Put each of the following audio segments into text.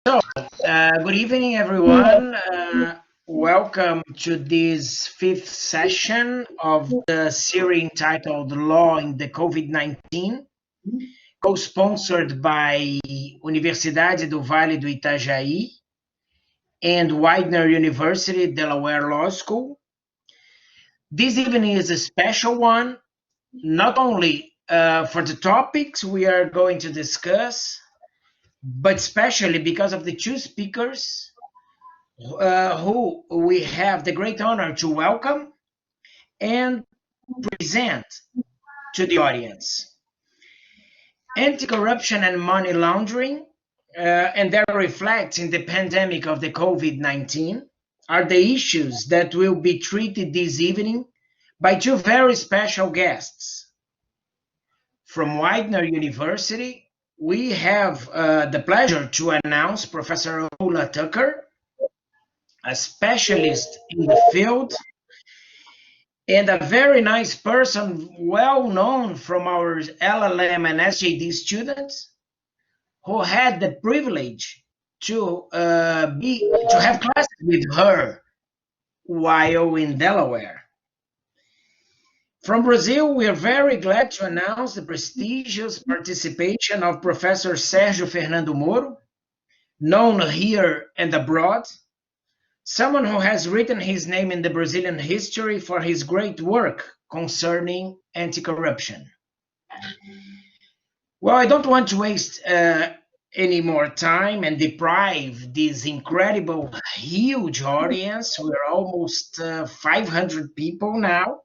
Good evening, everyone. Welcome to this fifth session of the series entitled Law in the COVID-19, co-sponsored by Universidade do Vale do Itajaí and Widener University, Delaware Law School. This evening is a special one, not only for the topics we are going to discuss, but especially because of the two speakers who we have the great honor to welcome and present to the audience. Anti-corruption and money laundering, and their reflects in the pandemic of the COVID-19, are the issues that will be treated this evening by two very special guests. From Widener University, we have the pleasure to announce Professor Ola Tucker, a specialist in the field, and a very nice person, well known from our LLM and SJD students, who had the privilege to have classes with her while in Delaware. From Brazil, we are very glad to announce the prestigious participation of Professor Sergio Fernando Moro, known here and abroad, someone who has written his name in the Brazilian history for his great work concerning anti-corruption. Well, I don't want to waste any more time and deprive this incredible, huge audience. We're almost 500 people now.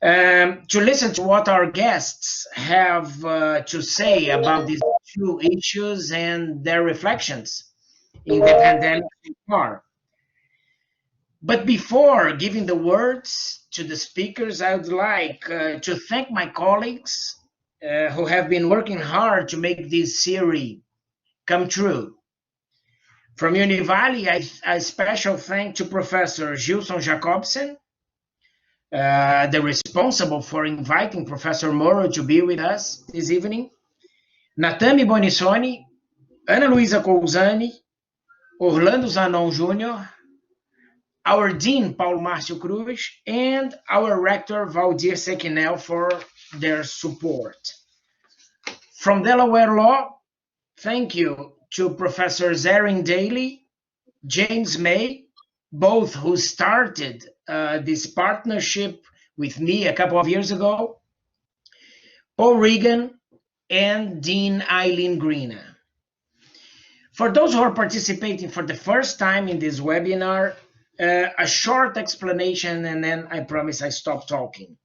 To listen to what our guests have to say about these two issues and their reflections in the pandemic so far. But before giving the words to the speakers, I would like to thank my colleagues who have been working hard to make this series come true. From UNIVALI, a special thank to Professor Gilson Jacobsen, the responsible for inviting Professor Moro to be with us this evening, Natami Bonissoni, Ana Luisa Cousani, Orlando Zanon Jr., our Dean, Paulo Márcio Cruz, and our Rector, Valdir Sequinel, for their support. From Delaware Law, thank you to Professor Zarin Daly, James May, both who started this partnership with me a couple of years ago, Paul Regan, and Dean Eileen Greena. For those who are participating for the first time in this webinar, a short explanation, and then I promise I stop talking.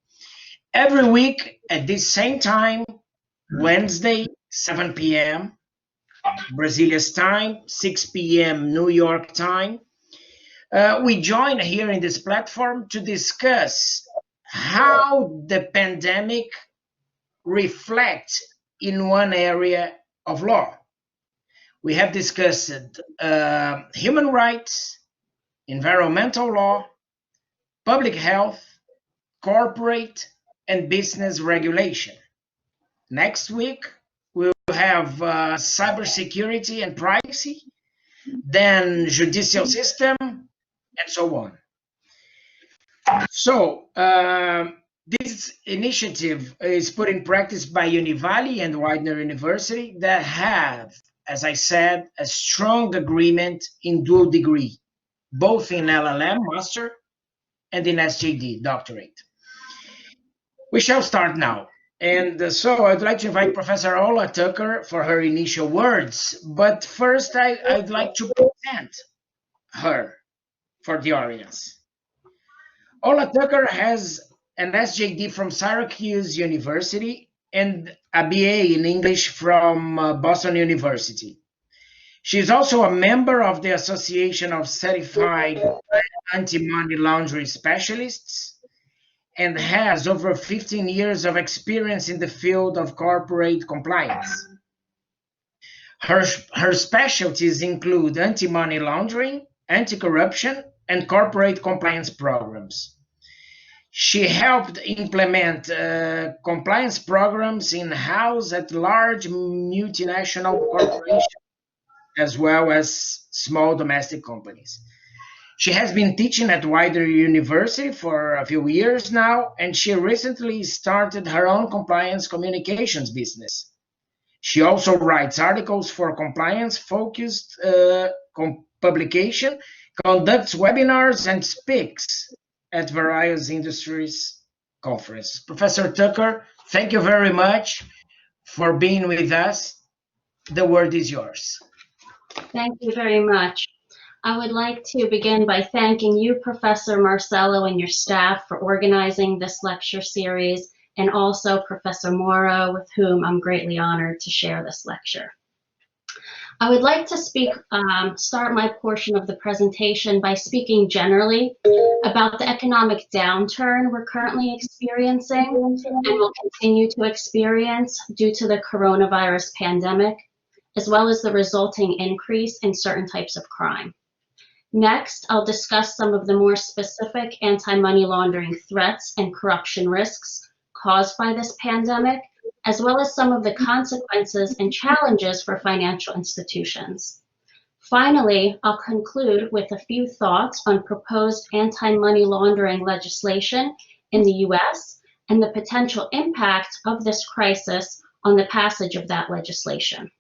Every week at this same time, Wednesday, 7 p.m. Brazilia's time, 6 p.m. New York time, we join here in this platform to discuss how the pandemic reflects in one area of law. We have discussed human rights, environmental law, public health, corporate and business regulation. Next week, we'll have cybersecurity and privacy, then judicial system, and so on. So this initiative is put in practice by UNIVALI and Widener University that have, as I said, a strong agreement in dual degree, both in LLM, master, and in SJD, doctorate. We shall start now. And so I'd like to invite Professor Ola Tucker for her initial words. But first, I'd like to present her for the audience. Ola Tucker has an SJD from Syracuse University and a BA in English from Boston University. She is also a member of the Association of Certified Anti-Money Laundering Specialists and has over 15 years of experience in the field of corporate compliance. Her specialties include anti-money laundering, anti-corruption, and corporate compliance programs. She helped implement compliance programs in-house at large multinational corporations as well as small domestic companies. She has been teaching at Wider University for a few years now, and she recently started her own compliance communications business. She also writes articles for compliance-focused publication, conducts webinars, and speaks at various industries conferences. Professor Tucker, thank you very much for being with us. The word is yours. Thank you very much. I would like to begin by thanking you, Professor Marcelo, and your staff for organizing this lecture series, and also Professor Moro, with whom I'm greatly honored to share this lecture. I would like to start my portion of the presentation by speaking generally about the economic downturn we're currently experiencing and will continue to experience due to the coronavirus pandemic, as well as the resulting increase in certain types of crime. Next, I'll discuss some of the more specific anti-money laundering threats and corruption risks caused by this pandemic, as well as some of the consequences and challenges for financial institutions. Finally, I'll conclude with a few thoughts on proposed anti-money laundering legislation in the US and the potential impact of this crisis on the passage of that legislation.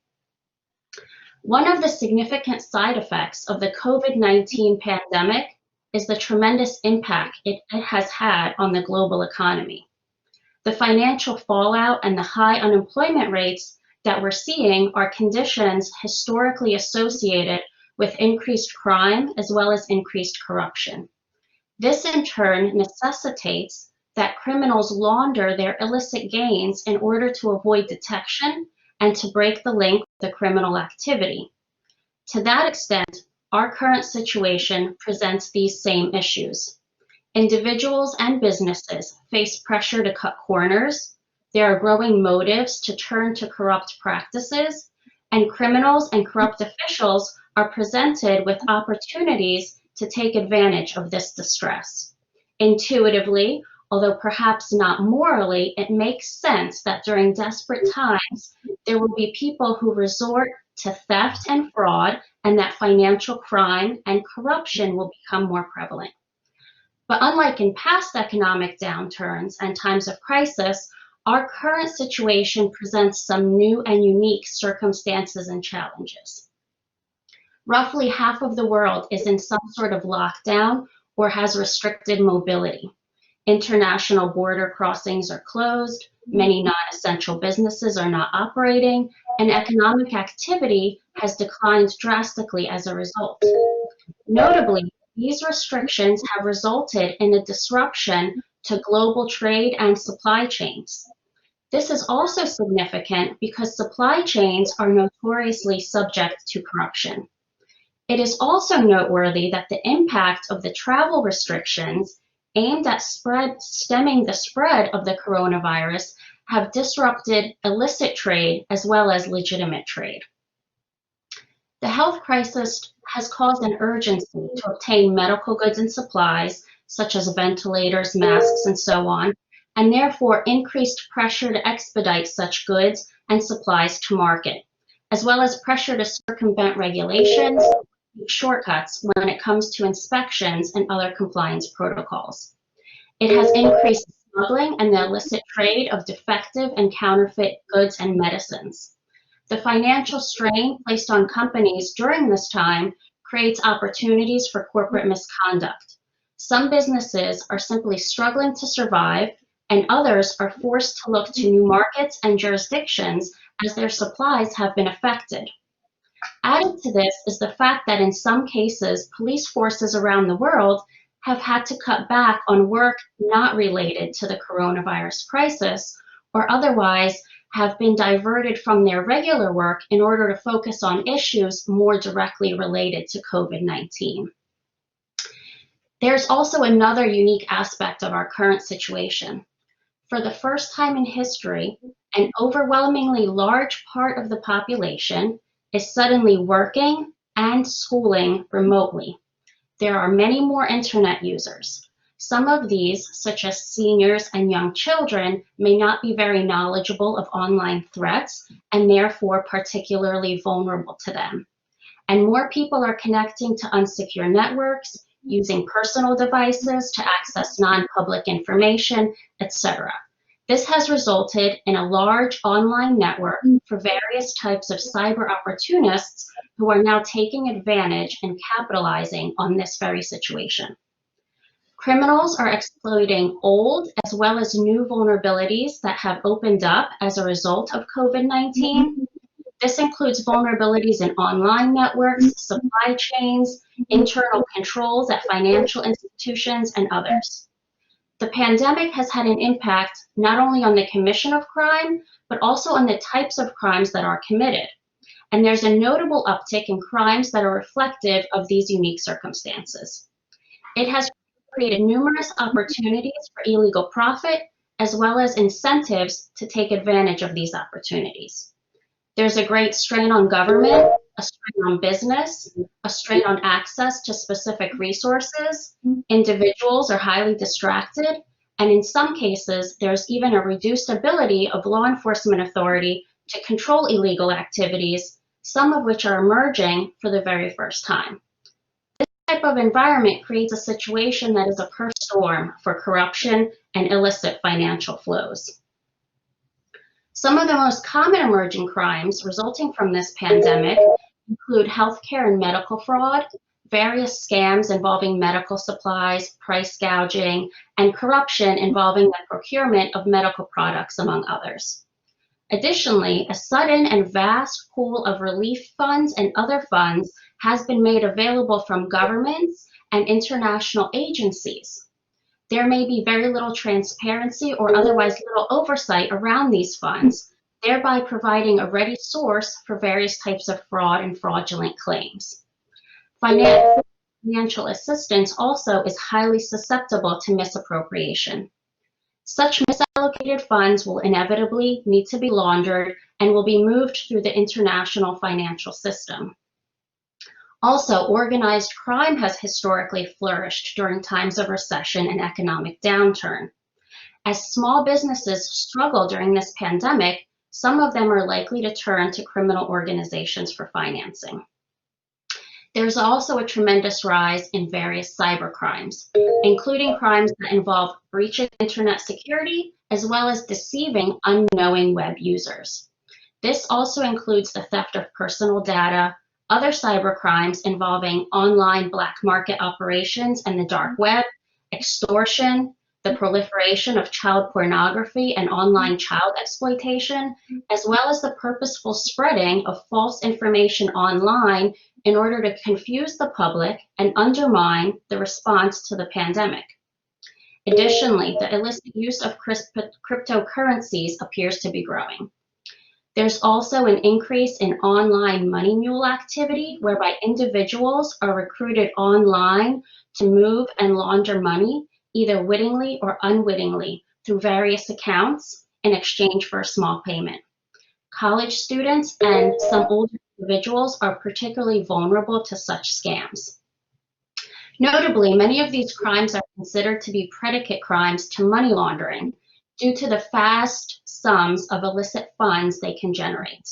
One of the significant side effects of the COVID-19 pandemic is the tremendous impact it has had on the global economy. The financial fallout and the high unemployment rates that we're seeing are conditions historically associated with increased crime as well as increased corruption. This in turn necessitates that criminals launder their illicit gains in order to avoid detection and to break the link with the criminal activity. To that extent, our current situation presents these same issues. Individuals and businesses face pressure to cut corners, there are growing motives to turn to corrupt practices, and criminals and corrupt officials are presented with opportunities to take advantage of this distress. Intuitively, although perhaps not morally, it makes sense that during desperate times, there will be people who resort to theft and fraud, and that financial crime and corruption will become more prevalent. But unlike in past economic downturns and times of crisis, our current situation presents some new and unique circumstances and challenges. Roughly half of the world is in some sort of lockdown or has restricted mobility. International border crossings are closed, many non-essential businesses are not operating, and economic activity has declined drastically as a result. Notably, these restrictions have resulted in a disruption to global trade and supply chains. This is also significant because supply chains are notoriously subject to corruption. It is also noteworthy that the impact of the travel restrictions aimed at stemming the spread of the coronavirus have disrupted illicit trade as well as legitimate trade. The health crisis has caused an urgency to obtain medical goods and supplies, such as ventilators, masks, and so on, and therefore increased pressure to expedite such goods and supplies to market, as well as pressure to circumvent regulations, shortcuts when it comes to inspections and other compliance protocols. It has increased smuggling and the illicit trade of defective and counterfeit goods and medicines. The financial strain placed on companies during this time creates opportunities for corporate misconduct. Some businesses are simply struggling to survive, and others are forced to look to new markets and jurisdictions as their supplies have been affected. Added to this is the fact that in some cases, police forces around the world have had to cut back on work not related to the coronavirus crisis, or otherwise have been diverted from their regular work in order to focus on issues more directly related to COVID-19. There's also another unique aspect of our current situation. For the first time in history, an overwhelmingly large part of the population is suddenly working and schooling remotely. There are many more internet users. Some of these, such as seniors and young children, may not be very knowledgeable of online threats and therefore particularly vulnerable to them. and more people are connecting to unsecure networks, using personal devices to access non-public information, etc. This has resulted in a large online network for various types of cyber opportunists who are now taking advantage and capitalizing on this very situation. Criminals are exploiting old as well as new vulnerabilities that have opened up as a result of COVID-19. This includes vulnerabilities in online networks, supply chains, internal controls at financial institutions, and others. The pandemic has had an impact not only on the commission of crime, but also on the types of crimes that are committed. And there's a notable uptick in crimes that are reflective of these unique circumstances. It has created numerous opportunities for illegal profit, as well as incentives to take advantage of these opportunities. There's a great strain on government, a strain on business, a strain on access to specific resources. Individuals are highly distracted, and in some cases, there's even a reduced ability of law enforcement authority to control illegal activities, some of which are emerging for the very first time. This type of environment creates a situation that is a perfect storm for corruption and illicit financial flows. Some of the most common emerging crimes resulting from this pandemic include healthcare and medical fraud, various scams involving medical supplies, price gouging, and corruption involving the procurement of medical products, among others. Additionally, a sudden and vast pool of relief funds and other funds has been made available from governments and international agencies. There may be very little transparency or otherwise little oversight around these funds, thereby providing a ready source for various types of fraud and fraudulent claims. Financial assistance also is highly susceptible to misappropriation. Such misallocated funds will inevitably need to be laundered and will be moved through the international financial system. Also, organized crime has historically flourished during times of recession and economic downturn. As small businesses struggle during this pandemic, some of them are likely to turn to criminal organizations for financing. There's also a tremendous rise in various cyber crimes, including crimes that involve breaching internet security, as well as deceiving unknowing web users. This also includes the theft of personal data, other cyber crimes involving online black market operations and the dark web, extortion, the proliferation of child pornography and online child exploitation, as well as the purposeful spreading of false information online in order to confuse the public and undermine the response to the pandemic. Additionally, the illicit use of cryptocurrencies appears to be growing. There's also an increase in online money mule activity, whereby individuals are recruited online to move and launder money, either wittingly or unwittingly, through various accounts in exchange for a small payment. College students and some older individuals are particularly vulnerable to such scams. Notably, many of these crimes are considered to be predicate crimes to money laundering due to the vast sums of illicit funds they can generate.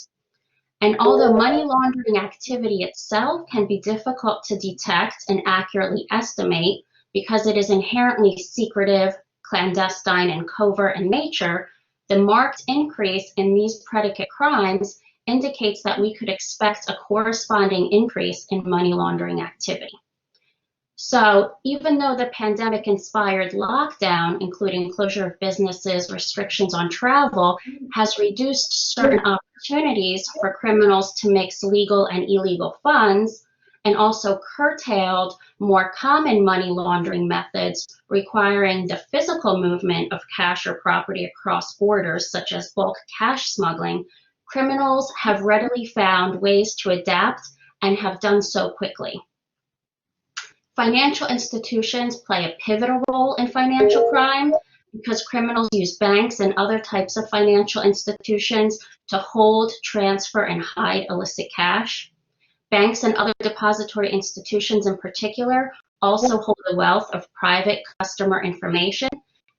And although money laundering activity itself can be difficult to detect and accurately estimate because it is inherently secretive, clandestine, and covert in nature, the marked increase in these predicate crimes indicates that we could expect a corresponding increase in money laundering activity. So even though the pandemic-inspired lockdown, including closure of businesses, restrictions on travel, has reduced certain opportunities for criminals to mix legal and illegal funds, and also curtailed more common money laundering methods requiring the physical movement of cash or property across borders, such as bulk cash smuggling, criminals have readily found ways to adapt and have done so quickly. Financial institutions play a pivotal role in financial crime because criminals use banks and other types of financial institutions to hold, transfer, and hide illicit cash. Banks and other depository institutions in particular also hold a wealth of private customer information,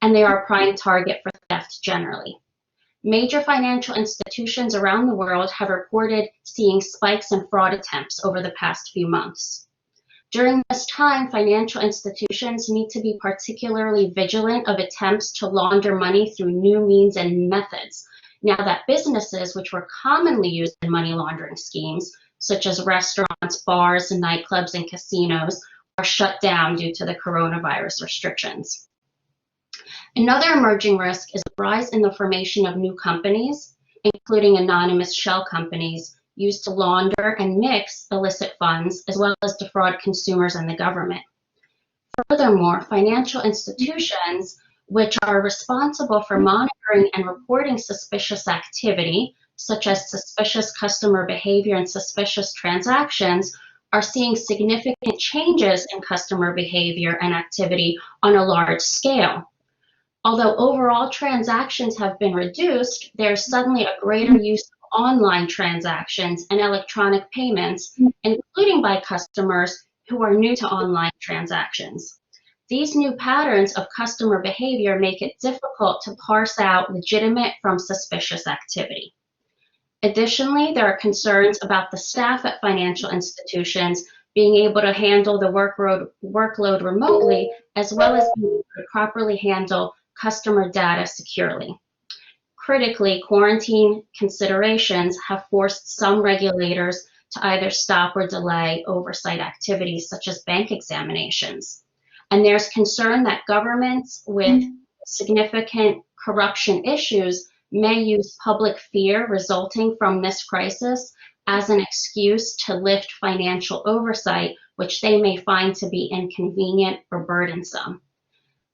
and they are a prime target for theft generally. Major financial institutions around the world have reported seeing spikes in fraud attempts over the past few months. During this time, financial institutions need to be particularly vigilant of attempts to launder money through new means and methods, now that businesses which were commonly used in money laundering schemes, such as restaurants, bars, and nightclubs, and casinos, are shut down due to the coronavirus restrictions. Another emerging risk is a rise in the formation of new companies, including anonymous shell companies, used to launder and mix illicit funds, as well as defraud consumers and the government. Furthermore, financial institutions, which are responsible for monitoring and reporting suspicious activity, such as suspicious customer behavior and suspicious transactions, are seeing significant changes in customer behavior and activity on a large scale. Although overall transactions have been reduced, there's suddenly a greater use of online transactions and electronic payments, including by customers who are new to online transactions. These new patterns of customer behavior make it difficult to parse out legitimate from suspicious activity. Additionally, there are concerns about the staff at financial institutions being able to handle the workload remotely, as well as being able to properly handle customer data securely. Critically, quarantine considerations have forced some regulators to either stop or delay oversight activities such as bank examinations. And there's concern that governments with significant corruption issues may use public fear resulting from this crisis as an excuse to lift financial oversight, which they may find to be inconvenient or burdensome.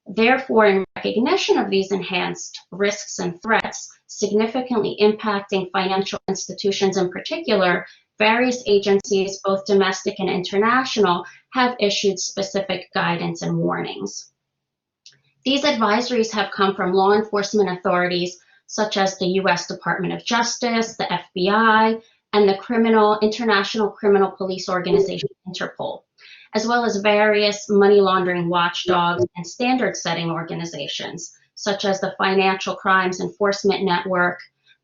Therefore, in recognition of these enhanced risks and threats significantly impacting financial institutions in particular, various agencies, both domestic and international, have issued specific guidance and warnings. These advisories have come from law enforcement authorities such as the U.S. Department of Justice, the FBI, and the International Criminal Police Organization, Interpol, as well as various money laundering watchdogs and standard-setting organizations, such as the Financial Crimes Enforcement Network,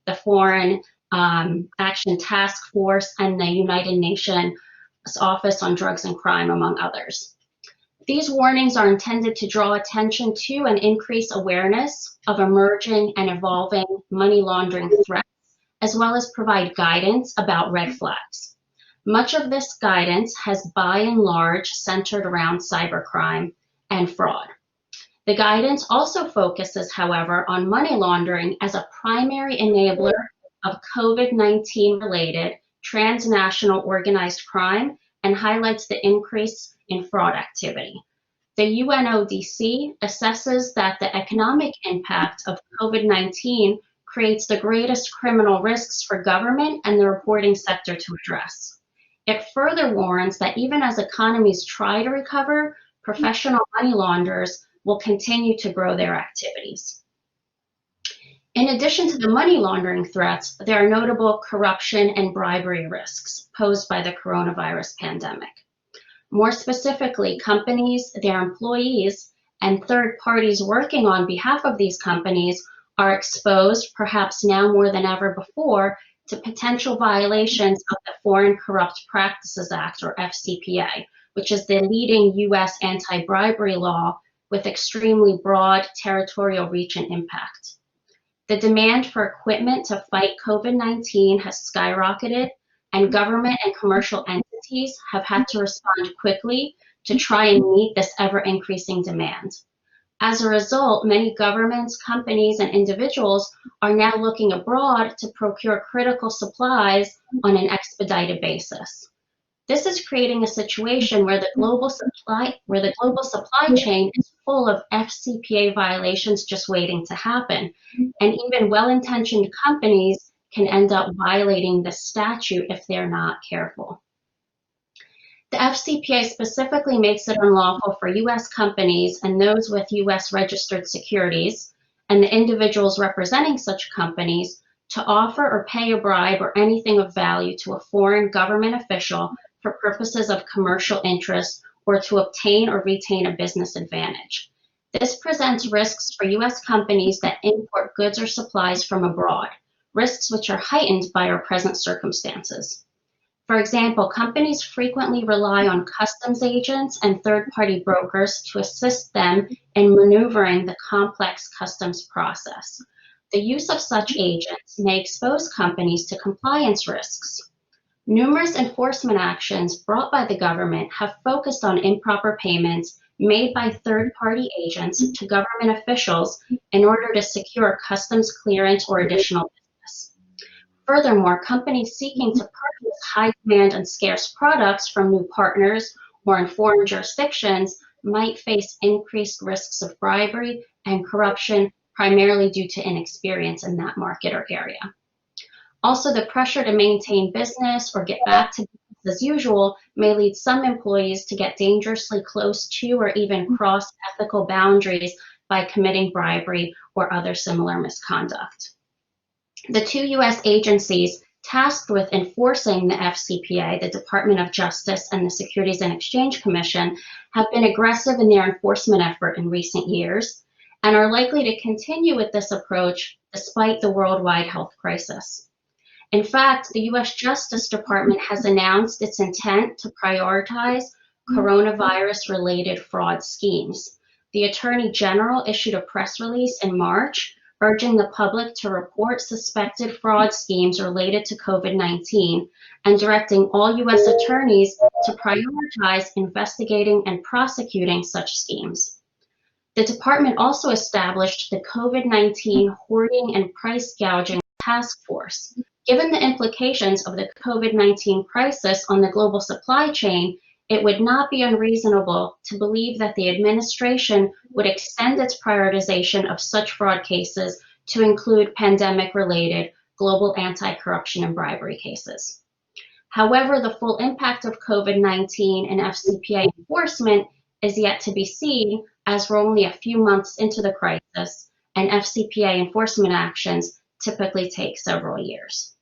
the Foreign Action Task Force, and the United Nations Office on Drugs and Crime, among others. These warnings are intended to draw attention to and increase awareness of emerging and evolving money laundering threats, as well as provide guidance about red flags. Much of this guidance has by and large centered around cybercrime and fraud. The guidance also focuses, however, on money laundering as a primary enabler of COVID-19 related transnational organized crime and highlights the increase in fraud activity. The UNODC assesses that the economic impact of COVID-19 creates the greatest criminal risks for government and the reporting sector to address. It further warns that even as economies try to recover, professional money launderers will continue to grow their activities. In addition to the money laundering threats, there are notable corruption and bribery risks posed by the coronavirus pandemic. More specifically, companies, their employees, and third parties working on behalf of these companies are exposed, perhaps now more than ever before, to potential violations of the Foreign Corrupt Practices Act, or FCPA, which is the leading U.S. anti-bribery law with extremely broad territorial reach and impact. The demand for equipment to fight COVID-19 has skyrocketed, and government and commercial entities have had to respond quickly to try and meet this ever-increasing demand. As a result, many governments, companies, and individuals are now looking abroad to procure critical supplies on an expedited basis. This is creating a situation where the global supply chain is full of FCPA violations just waiting to happen, and even well-intentioned companies can end up violating the statute if they're not careful. The FCPA specifically makes it unlawful for U.S. companies and those with U.S. registered securities and the individuals representing such companies to offer or pay a bribe or anything of value to a foreign government official for purposes of commercial interest or to obtain or retain a business advantage. This presents risks for U.S. companies that import goods or supplies from abroad, risks which are heightened by our present circumstances. For example, companies frequently rely on customs agents and third-party brokers to assist them in maneuvering the complex customs process. The use of such agents may expose companies to compliance risks. Numerous enforcement actions brought by the government have focused on improper payments made by third-party agents to government officials in order to secure customs clearance or additional business. Furthermore, companies seeking to purchase high-demand and scarce products from new partners or in foreign jurisdictions might face increased risks of bribery and corruption, primarily due to inexperience in that market or area. Also, the pressure to maintain business or get back to business as usual may lead some employees to get dangerously close to or even cross ethical boundaries by committing bribery or other similar misconduct. The two U.S. agencies tasked with enforcing the FCPA, the Department of Justice and the Securities and Exchange Commission, have been aggressive in their enforcement effort in recent years and are likely to continue with this approach despite the worldwide health crisis. In fact, the U.S. Justice Department has announced its intent to prioritize coronavirus-related fraud schemes. The Attorney General issued a press release in March urging the public to report suspected fraud schemes related to COVID-19 and directing all U.S. attorneys to prioritize investigating and prosecuting such schemes. The department also established the COVID-19 Hoarding and Price Gouging Task Force. Given the implications of the COVID-19 crisis on the global supply chain, it would not be unreasonable to believe that the administration would extend its prioritization of such fraud cases to include pandemic-related global anti-corruption and bribery cases. However, the full impact of COVID-19 and FCPA enforcement is yet to be seen, as we're only a few months into the crisis, and FCPA enforcement actions typically take several years.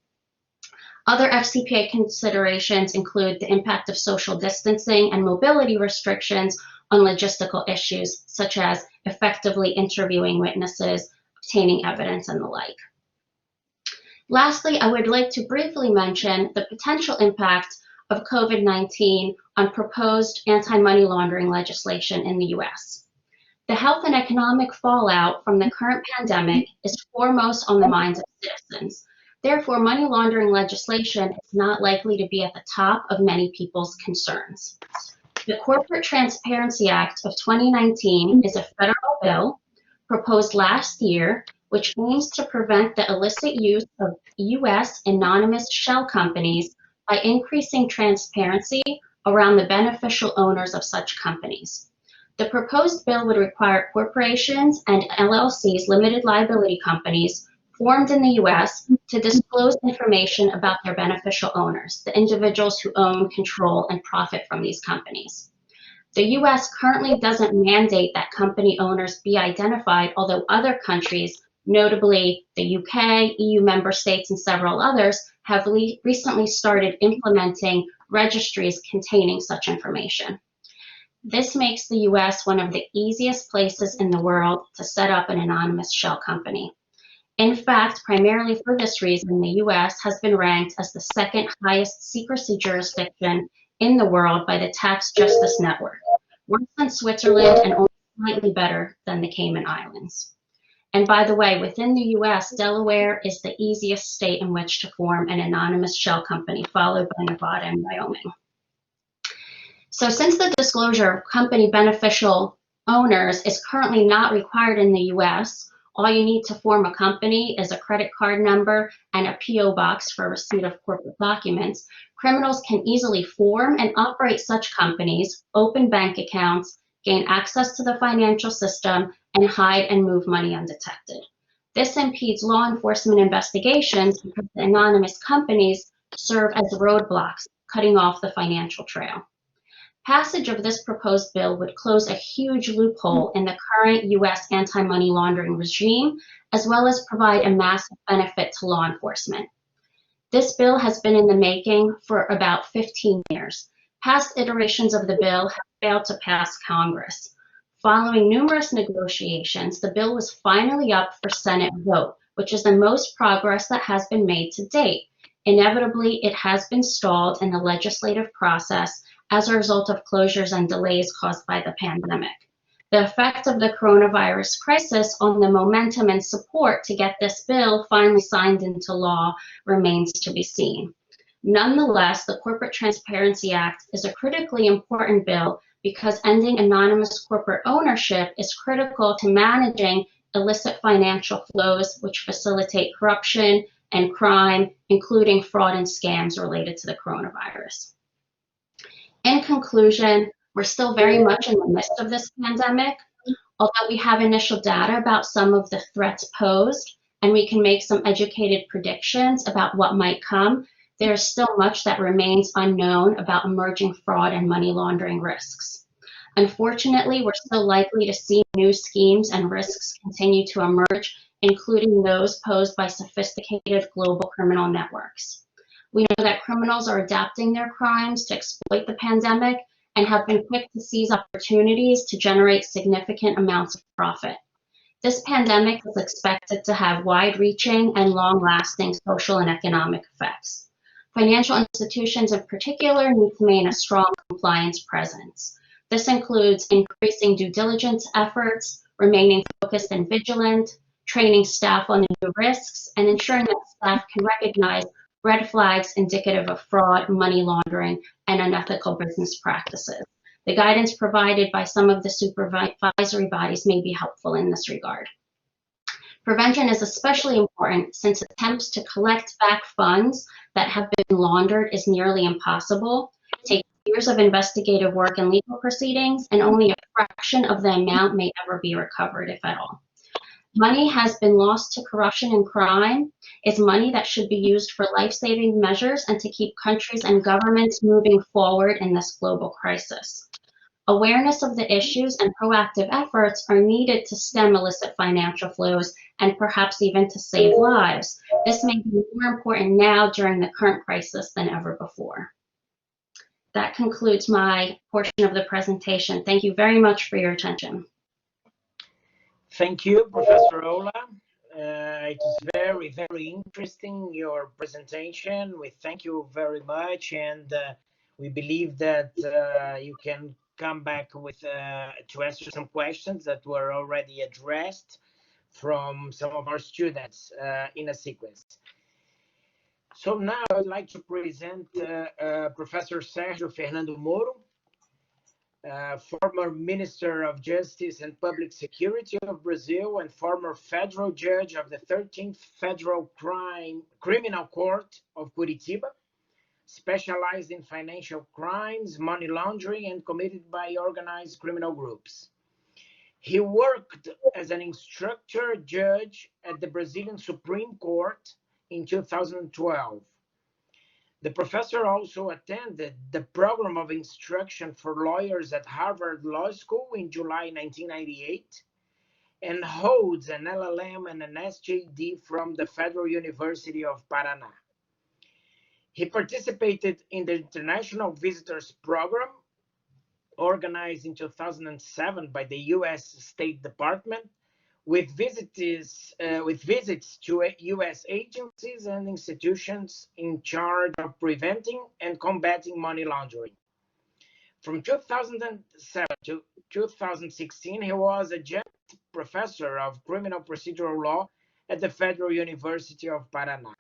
Other FCPA considerations include the impact of social distancing and mobility restrictions on logistical issues, such as effectively interviewing witnesses, obtaining evidence, and the like. Lastly, I would like to briefly mention the potential impact of COVID-19 on proposed anti-money laundering legislation in the US. The health and economic fallout from the current pandemic is foremost on the minds of citizens. Therefore, money laundering legislation is not likely to be at the top of many people's concerns. The Corporate Transparency Act of 2019 is a federal bill proposed last year, which aims to prevent the illicit use of U.S. anonymous shell companies by increasing transparency around the beneficial owners of such companies. The proposed bill would require corporations and LLCs, limited liability companies, formed in the U.S. to disclose information about their beneficial owners, the individuals who own, control, and profit from these companies. The U.S. currently doesn't mandate that company owners be identified, although other countries, notably the UK, EU member states, and several others, have recently started implementing registries containing such information. This makes the U.S. one of the easiest places in the world to set up an anonymous shell company. In fact, primarily for this reason, the U.S. has been ranked as the second highest secrecy jurisdiction in the world by the Tax Justice Network, worse than Switzerland and only slightly better than the Cayman Islands. And by the way, within the U.S., Delaware is the easiest state in which to form an anonymous shell company, followed by Nevada and Wyoming. So since the disclosure of company beneficial owners is currently not required in the U.S., all you need to form a company is a credit card number and a P.O. box for receipt of corporate documents. Criminals can easily form and operate such companies, open bank accounts, gain access to the financial system, and hide and move money undetected. This impedes law enforcement investigations because the anonymous companies serve as roadblocks, cutting off the financial trail. Passage of this proposed bill would close a huge loophole in the current U.S. anti-money laundering regime, as well as provide a massive benefit to law enforcement. This bill has been in the making for about 15 years. Past iterations of the bill have failed to pass Congress. Following numerous negotiations, the bill was finally up for Senate vote, which is the most progress that has been made to date. Inevitably, it has been stalled in the legislative process as a result of closures and delays caused by the pandemic. The effect of the coronavirus crisis on the momentum and support to get this bill finally signed into law remains to be seen. Nonetheless, the Corporate Transparency Act is a critically important bill because ending anonymous corporate ownership is critical to managing illicit financial flows, which facilitate corruption and crime, including fraud and scams related to the coronavirus. In conclusion, we're still very much in the midst of this pandemic. Although we have initial data about some of the threats posed, and we can make some educated predictions about what might come, there is still much that remains unknown about emerging fraud and money laundering risks. Unfortunately, we're still likely to see new schemes and risks continue to emerge, including those posed by sophisticated global criminal networks. We know that criminals are adapting their crimes to exploit the pandemic and have been quick to seize opportunities to generate significant amounts of profit. This pandemic is expected to have wide-reaching and long-lasting social and economic effects. Financial institutions in particular need to maintain a strong compliance presence. This includes increasing due diligence efforts, remaining focused and vigilant, training staff on the new risks, and ensuring that staff can recognize red flags indicative of fraud, money laundering, and unethical business practices. The guidance provided by some of the supervisory bodies may be helpful in this regard. Prevention is especially important since attempts to collect back funds that have been laundered is nearly impossible. It takes years of investigative work and legal proceedings, and only a fraction of the amount may ever be recovered, if at all. Money has been lost to corruption and crime. It's money that should be used for life-saving measures and to keep countries and governments moving forward in this global crisis. Awareness of the issues and proactive efforts are needed to stem illicit financial flows and perhaps even to save lives. This may be more important now during the current crisis than ever before. That concludes my portion of the presentation. Thank you very much for your attention. Thank you, Professor Ola. It is very, very interesting, your presentation. We thank you very much, and we believe that you can come back with to answer some questions that were already addressed from some of our students in a sequence. So now I'd like to present Professor Sergio Fernando Moro, former Minister of Justice and Public Security of Brazil and former federal judge of the 13th Federal Criminal Court of Curitiba, specialized in financial crimes, money laundering, and committed by organized criminal groups. He worked as an instructor judge at the Brazilian Supreme Court in 2012. The professor also attended the program of instruction for lawyers at Harvard Law School in July 1998 and holds an LLM and an SJD from the Federal University of Paraná. He participated in the International Visitors Program, organized in 2007 by the U.S. State Department, with visits to U.S. agencies and institutions in charge of preventing and combating money laundering. From 2007 to 2016, he was adjunct professor of criminal procedural law at the Federal University of Paraná.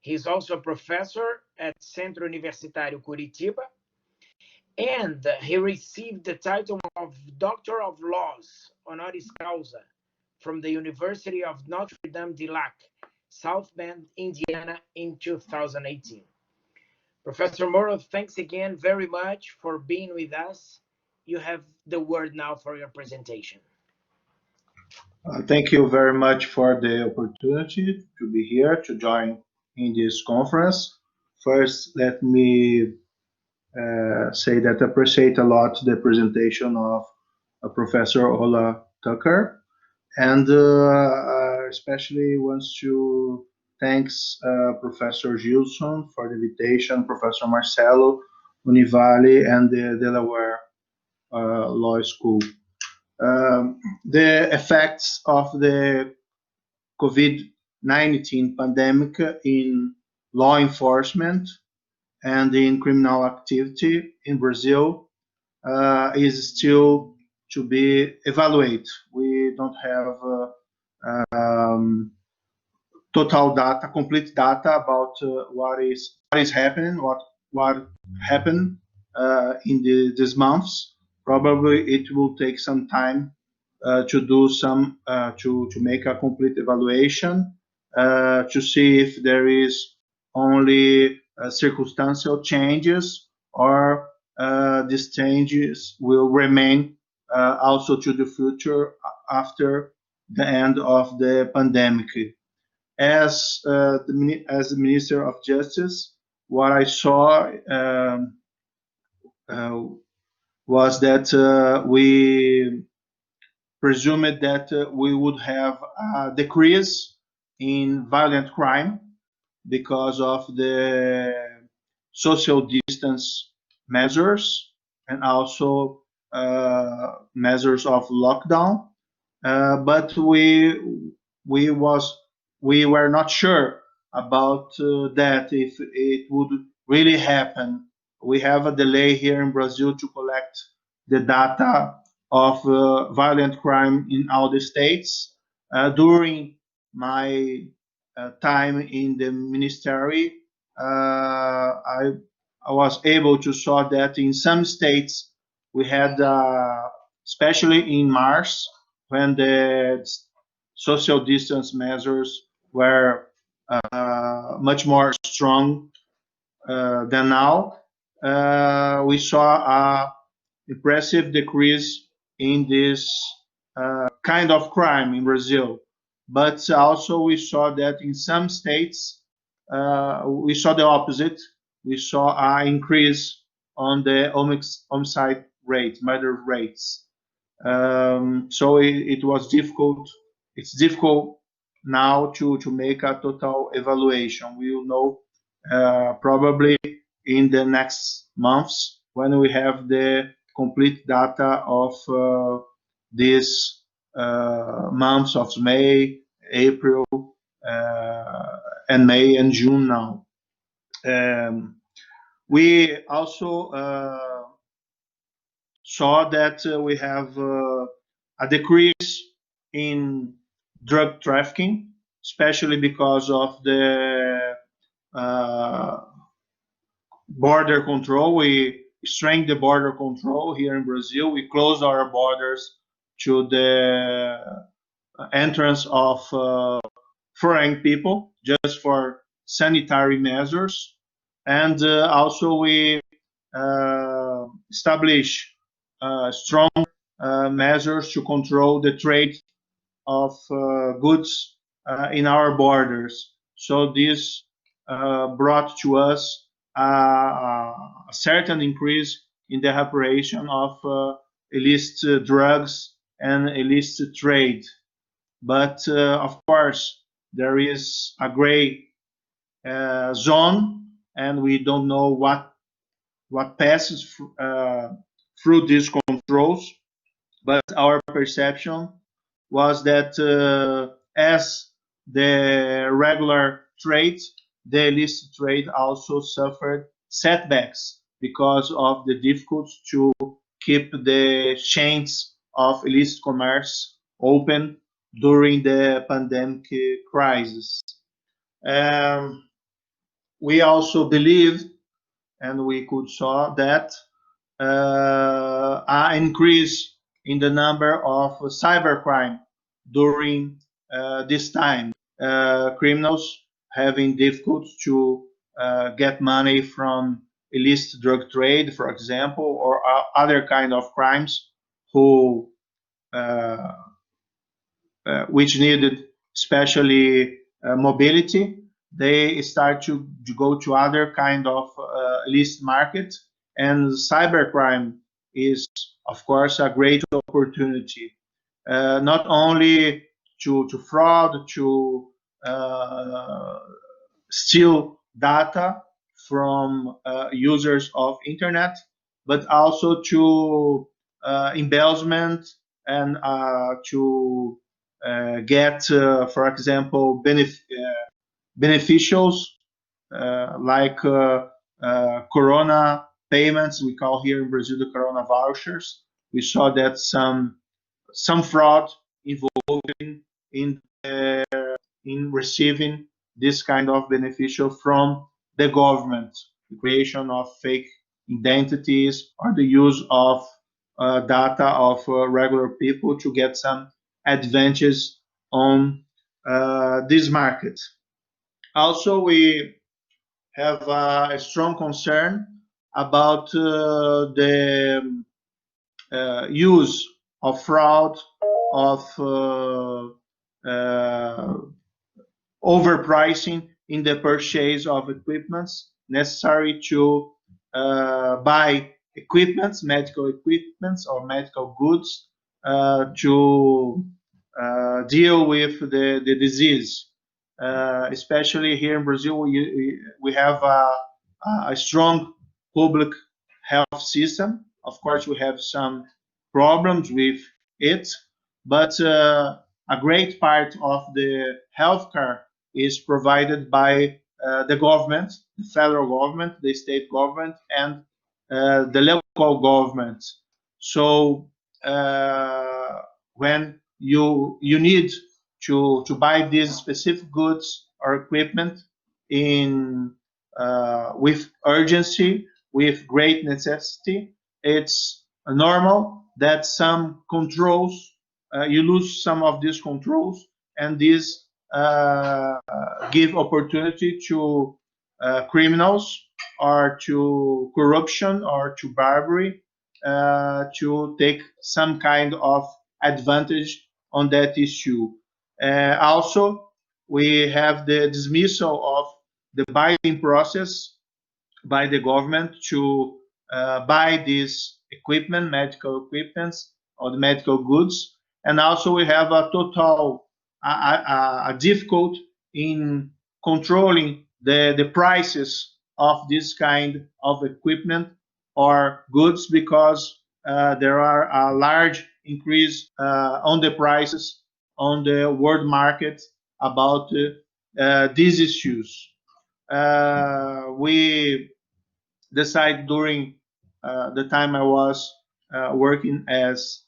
He is also a professor at Centro Universitário Curitiba, and he received the title of Doctor of Laws, honoris causa, from the University of Notre Dame de Lac, South Bend, Indiana, in 2018. Professor Moro, thanks again very much for being with us. You have the word now for your presentation. Thank you very much for the opportunity to be here to join in this conference. First, let me say that I appreciate a lot the presentation of Professor Ola Tucker, and especially wants to thanks Professor Gilson for the invitation, Professor Marcelo, UNIVALI, and the Delaware Law School. the effects of the COVID-19 pandemic in law enforcement and in criminal activity in Brazil is still to be evaluated. We don't have total data, complete data about what is happening, what happened in these months. Probably it will take some time to do some to make a complete evaluation to see if there is only circumstantial changes or these changes will remain also to the future after the end of the pandemic. As the Minister of Justice, what I saw uh, was that we presumed that we would have a decrease in violent crime because of the social distance measures and also measures of lockdown. But we was we were not sure about that if it would really happen. We have a delay here in Brazil to collect the data of violent crime in all the states. During my time in the ministry, I was able to saw that in some states we had, especially in March, when the social distance measures were much more strong than now. We saw a impressive decrease in this kind of crime in Brazil. But also we saw that in some states we saw the opposite. We saw an increase on the homicide rate, murder rates. So it was difficult. It's difficult now to make a total evaluation. We will know probably in the next months when we have the complete data of these months of May, April, and May and June now. We also saw that we have a decrease in drug trafficking, especially because of the border control. We strengthened the border control here in Brazil. We closed our borders to the entrance of foreign people just for sanitary measures. And also we establish strong measures to control the trade of goods in our borders. So this brought to us a certain increase in the operation of illicit drugs and illicit trade. But of course, there is a gray zone, and we don't know what passes through these controls. But our perception was that as the regular trade, the illicit trade also suffered setbacks because of the difficulty to keep the chains of illicit commerce open during the pandemic crisis. We also believe, and we could saw that an increase in the number of cybercrime during this time. Criminals having difficulty to get money from illicit drug trade, for example, or other kind of crimes, who which needed especially mobility. They start to go to other kind of illicit market, and cybercrime is, of course, a great opportunity, not only to fraud, to steal data from users of internet, but also to embezzlement and to get, for example, beneficials like Corona payments. We call here in Brazil the Corona vouchers. We saw that some fraud involving in in receiving this kind of beneficial from the government, the creation of fake identities or the use of data of regular people to get some advantages on this market. Also, we have a strong concern about the use of fraud, of overpricing in the purchase of equipments necessary to buy equipments, medical equipments or medical goods to deal with the disease. Especially here in Brazil, we have a strong public health system. Of course, we have some problems with it, but a great part of the healthcare is provided by the government, the federal government, the state government, and the local government. So when you need to buy these specific goods or equipment in with urgency, with great necessity, it's normal that some controls you lose some of these controls, and these give opportunity to criminals or to corruption or to bribery to take some kind of advantage on that issue. Also, we have the dismissal of the buying process by the government to buy this equipment, medical equipments or the medical goods. And also we have a total a difficult in controlling the prices of this kind of equipment or goods because there are a large increase on the prices on the world market about these issues. We decide during the time I was working as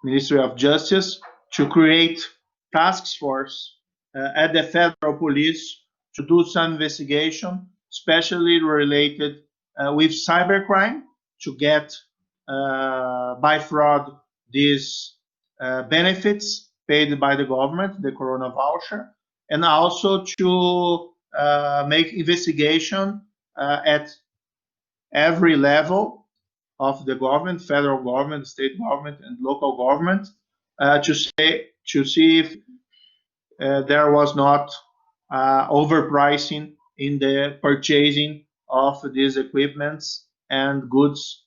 Ministry of Justice to create task force at the federal police to do some investigation, especially related with cybercrime, to get by fraud these benefits paid by the government, the Corona voucher, and also to make investigation at every level of the government, federal government, state government, and local government, to see if there was not overpricing in the purchasing of these equipments and goods,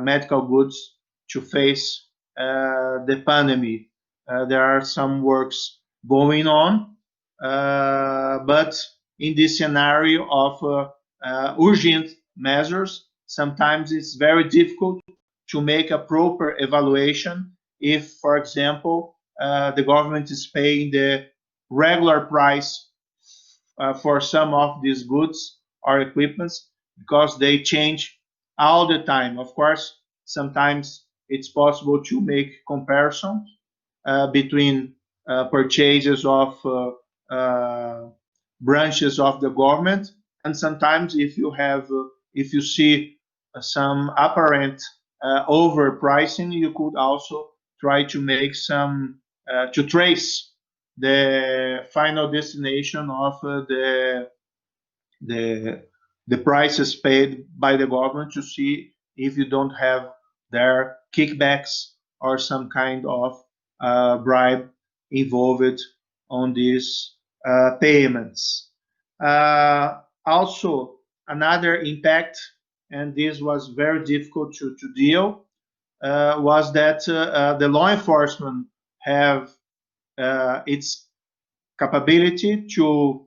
medical goods, to face the pandemic. There are some works going on, but in this scenario of urgent measures, sometimes it's very difficult to make a proper evaluation if, for example, the government is paying the regular price for some of these goods or equipments because they change all the time. Of course, sometimes it's possible to make comparisons between purchases of branches of the government, and sometimes if you see some apparent overpricing, you could also try to make some to trace the final destination of the the prices paid by the government to see if you don't have their kickbacks or some kind of bribe involved on these payments. Also, another impact, and this was very difficult to deal, was that the law enforcement have its capability to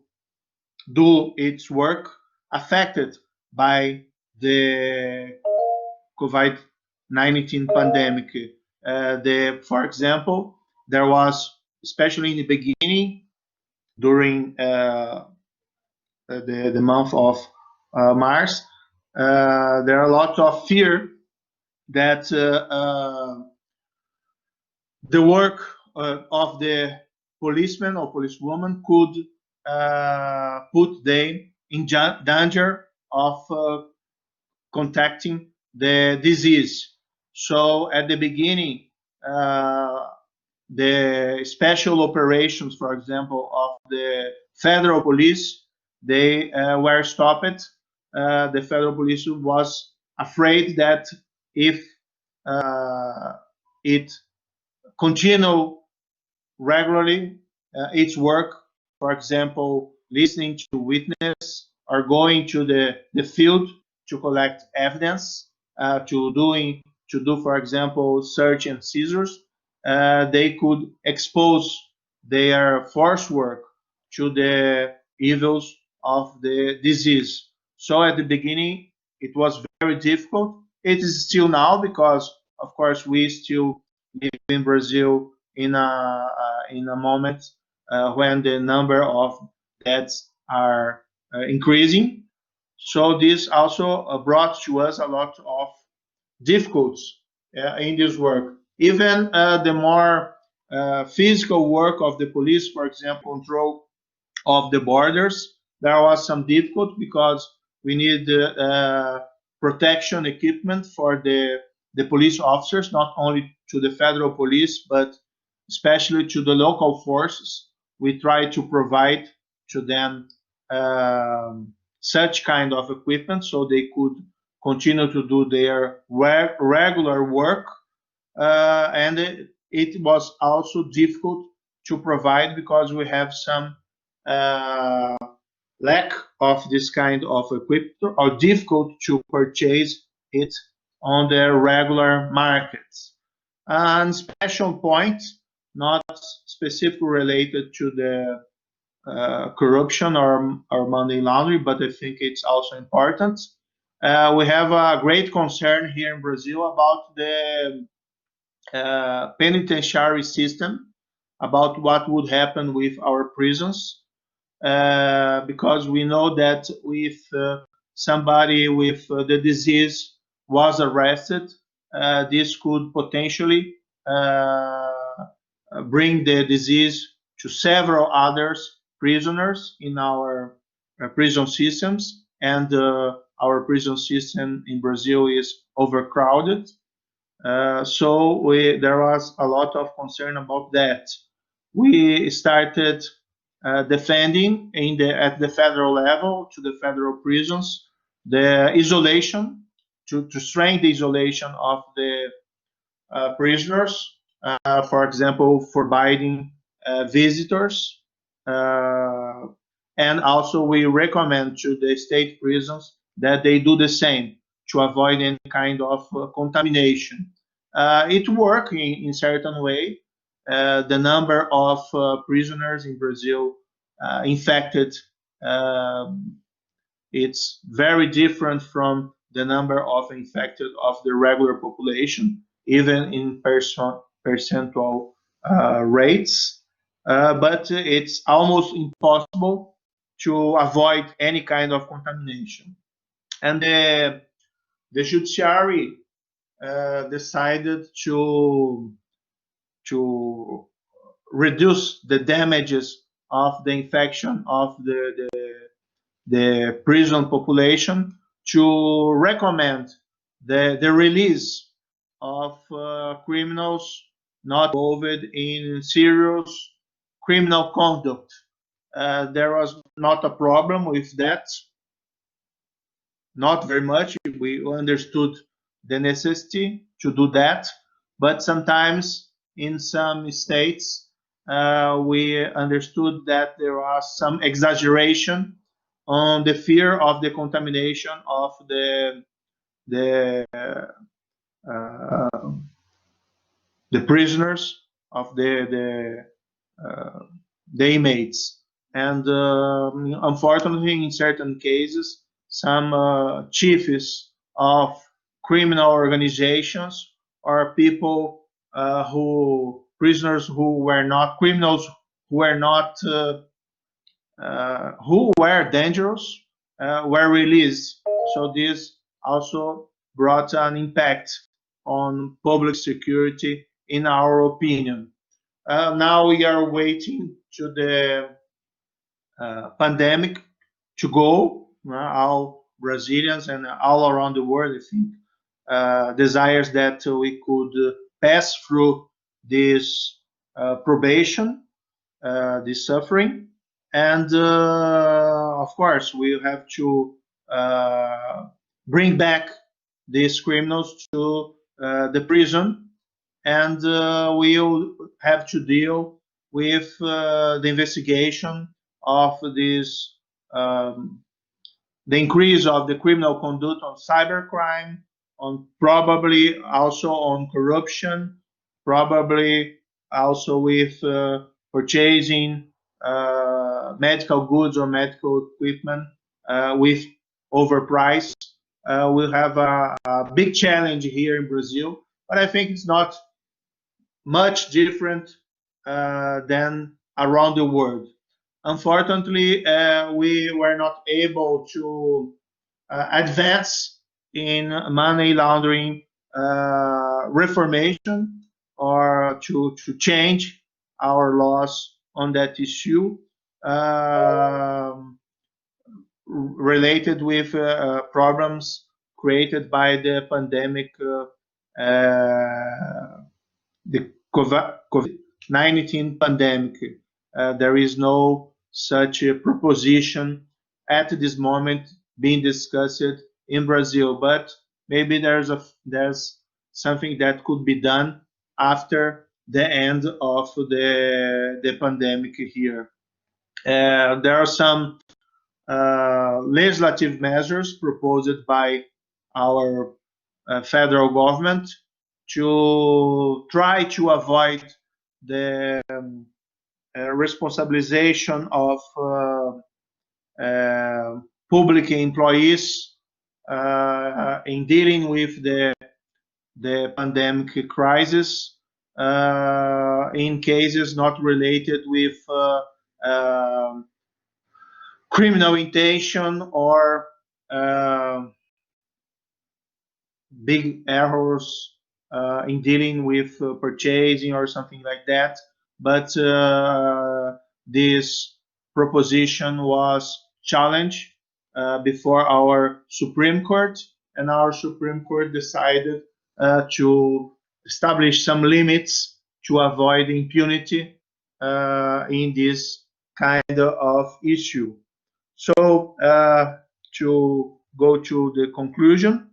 do its work affected by the COVID-19 pandemic. For example, there was, especially in the beginning, during the month of March, there are a lot of fear that the work of the policeman or policewoman could put them in danger of contacting the disease. So at the beginning, the special operations, for example, of the federal police, they were stopped. The federal police was afraid that if it continued regularly its work, for example, listening to witness or going to the field to collect evidence, to do, for example, search and seizures, they could expose their force work to the evils of the disease. So at the beginning, it was very difficult. It is still now because, of course, we still live in Brazil in a moment when the number of deaths are increasing. So this also brought to us a lot of difficulties in this work. Even the more physical work of the police, for example, control of the borders, there was some difficulty because we need protection equipment for the police officers, not only to the federal police, but especially to the local forces. We try to provide to them such kind of equipment so they could continue to do their regular work. And it was also difficult to provide because we have some uh, lack of this kind of equipment or difficult to purchase it on the regular markets. And special point, not specifically related to the corruption or money laundering, but I think it's also important. We have a great concern here in Brazil about the penitentiary system, about what would happen with our prisons, because we know that if somebody with the disease was arrested, this could potentially bring the disease to several others prisoners in our prison systems, and our prison system in Brazil is overcrowded. So there was a lot of concern about that. We started defending at the federal level to the federal prisons the isolation, to strengthen the isolation of the prisoners, for example, forbidding visitors. And also we recommend to the state prisons that they do the same to avoid any kind of contamination. It works in certain way. The number of prisoners in Brazil infected, it's very different from the number of infected of the regular population, even in percentual rates. But it's almost impossible to avoid any kind of contamination. And the judiciary decided to reduce the damages of the infection of the prison population, to recommend the release of criminals not involved in serious criminal conduct. There was not a problem with that, not very much. We understood the necessity to do that, but sometimes in some states we understood that there was some exaggeration on the fear of the contamination of the uh, the prisoners, of the inmates. And unfortunately, in certain cases, some chiefs of criminal organizations or people prisoners who were not criminals, who were not who were dangerous, were released. So this also brought an impact on public security, in our opinion. Now we are waiting to the pandemic to go. All Brazilians and all around the world, I think, desires that we could pass through this probation, this suffering, and of course we have to bring back these criminals to the prison, and we'll have to deal with the investigation of this, the increase of the criminal conduct on cybercrime, on probably also on corruption, probably also with purchasing medical goods or medical equipment with overpriced. We'll have a big challenge here in Brazil, but I think it's not much different than around the world. Unfortunately, we were not able to advance in money laundering reformation, or to change our laws on that issue, related with problems created by the pandemic, the COVID-19 pandemic. There is no such a proposition at this moment being discussed in Brazil, but maybe there's something that could be done after the end of the pandemic here. There are some legislative measures proposed by our federal government to try to avoid the responsabilization of public employees in dealing with the pandemic crisis, in cases not related with criminal intention or big errors in dealing with purchasing or something like that. But this proposition was challenged before our Supreme Court, and our Supreme Court decided to establish some limits to avoid impunity in this kind of issue. So to go to the conclusion,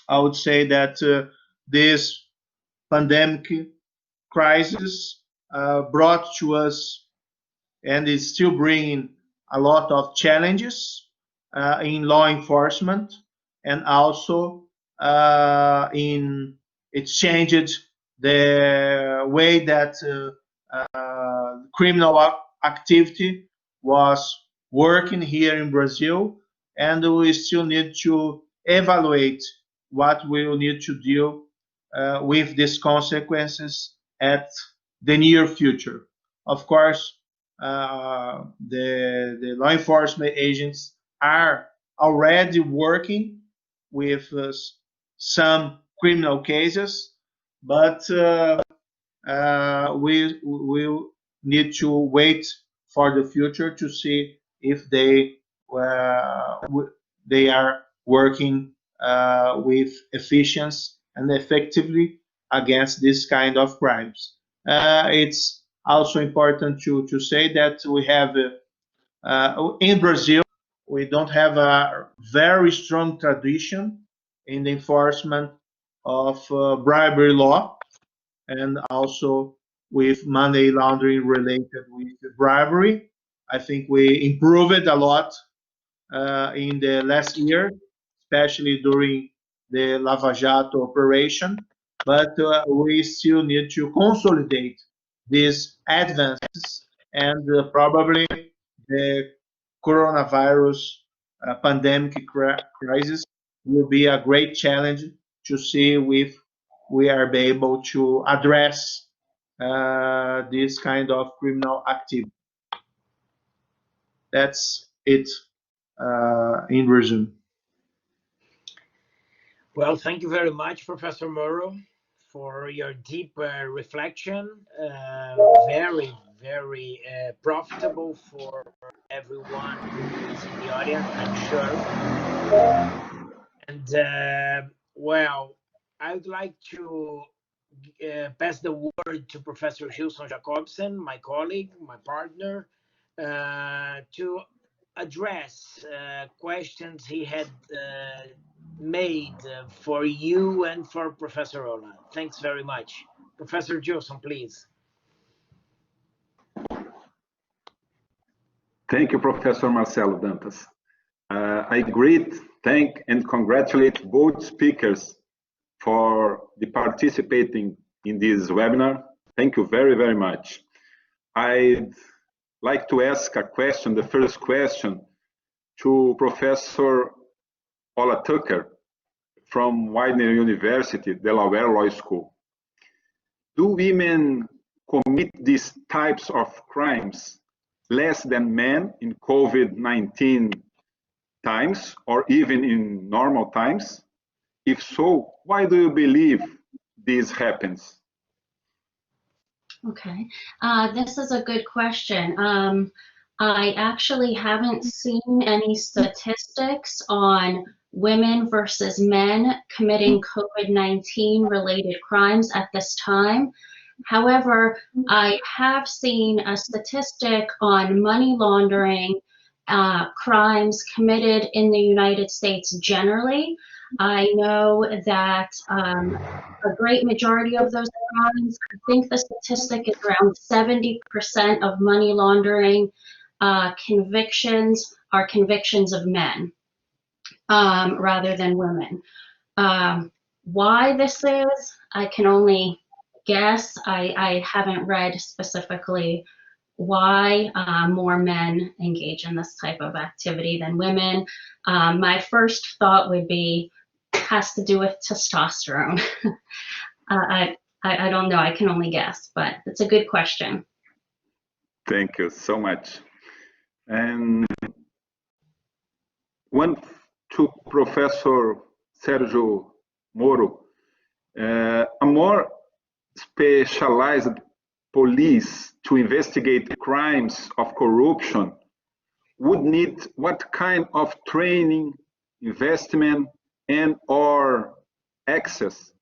I would say that this pandemic crisis brought to us, and is still bringing, a lot of challenges in law enforcement, and also it changed the way that criminal activity was working here in Brazil, and we still need to evaluate what we will need to deal with these consequences at the near future. Of course, the law enforcement agents are already working with some criminal cases, but we will need to wait for the future to see if they are working with efficiency and effectively against this kind of crimes. It's also important to say that we have in Brazil, we don't have a very strong tradition in the enforcement of bribery law, and also with money laundering related with bribery. I think we improved a lot in the last year, especially during the Lava Jato operation, but we still need to consolidate these advances, and probably the coronavirus pandemic crisis will be a great challenge to see if we are able to address this kind of criminal activity. That's it in resume. Well, thank you very much, Professor Moro, for your deep reflection. Very, very profitable for everyone who is in the audience, I'm sure. And well, I would like to pass the word to Professor Gilson Jacobsen, my colleague, my partner, to address questions he had made for you and for Professor Ola. Thanks very much. Professor Gilson, please. Thank you, Professor Marcelo Dantas. I greet, thank, and congratulate both speakers for the participating in this webinar. Thank you very, very much. I'd like to ask a question, the first question, to Professor Ola Tucker from Widener University, Delaware Law School. Do women commit these types of crimes less than men in COVID-19 times or even in normal times? If so, why do you believe this happens? Okay, this is a good question. I actually haven't seen any statistics on women versus men committing COVID-19 related crimes at this time. However, I have seen a statistic on money laundering crimes committed in the United States generally. I know that a great majority of those crimes, I think the statistic is around 70% of money laundering convictions are convictions of men rather than women. Why this is, I can only guess. I haven't read specifically why more men engage in this type of activity than women. My first thought would be has to do with testosterone. I don't know, I can only guess, but it's a good question. Thank you so much. And one to Professor Sergio Moro, a more specialized police to investigate crimes of corruption would need what kind of training, investment, and or access?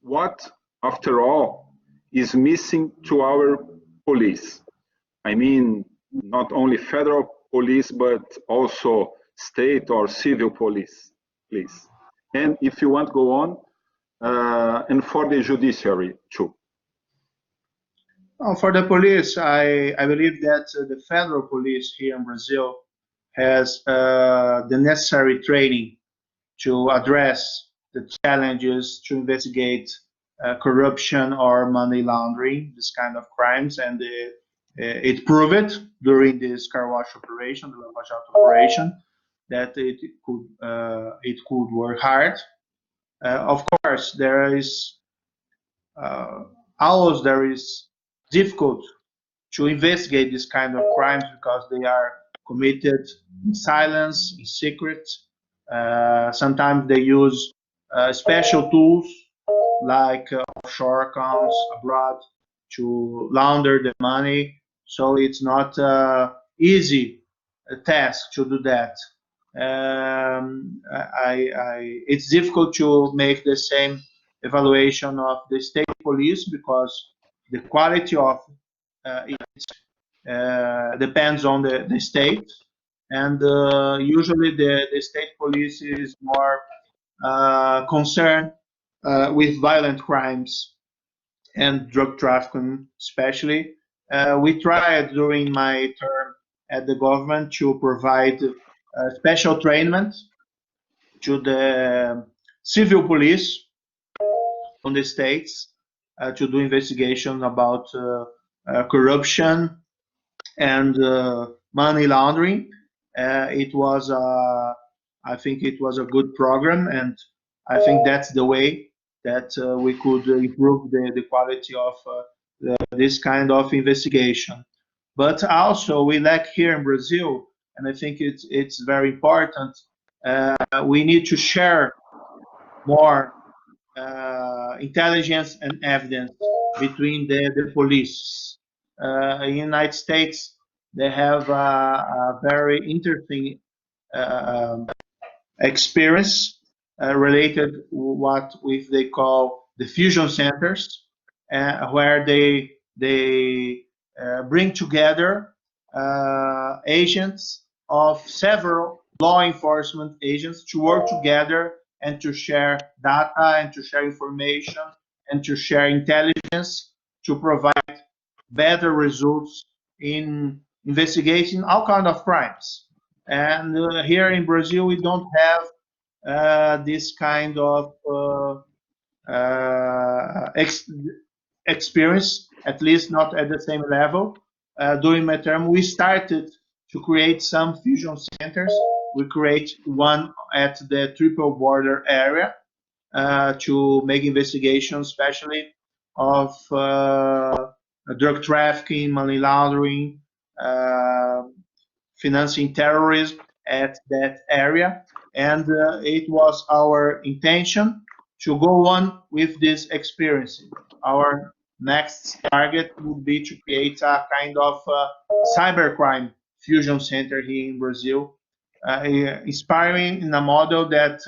What, after all, is missing to our police? I mean, not only federal police, but also state or civil police, please. And if you want to go on, and for the judiciary too. For the police, I believe that the federal police here in Brazil has the necessary training to address the challenges to investigate corruption or money laundering, this kind of crimes, and it proved it during this car wash operation, the Lava Jato operation, that it could work hard. Of course, there is difficult to investigate this kind of crimes because they are committed in silence, in secret. Sometimes they use special tools like offshore accounts abroad to launder the money. So it's not easy task to do that. It's difficult to make the same evaluation of the state police because the quality of it depends on the state, and usually the state police is more concerned with violent crimes and drug trafficking especially. We tried during my term at the government to provide special training to the civil police on the states to do investigation about corruption and money laundering. It was, I think it was a good program, and I think that's the way that we could improve the quality of this kind of investigation. But also, we lack here in Brazil, and I think it's very important. We need to share more intelligence and evidence between the police. In the United States, they have a very interesting uh, experience related what if they call the fusion centers, where they bring together agents of several law enforcement agents to work together and to share data and to share information and to share intelligence to provide better results in investigating all kind of crimes. And here in Brazil, we don't have this kind of experience, at least not at the same level. During my term, we started to create some fusion centers. We create one at the triple border area to make investigations, especially of drug trafficking, money laundering, financing terrorism at that area. And it was our intention to go on with this experience. Our next target would be to create a kind of cybercrime fusion center here in Brazil, inspiring in a model that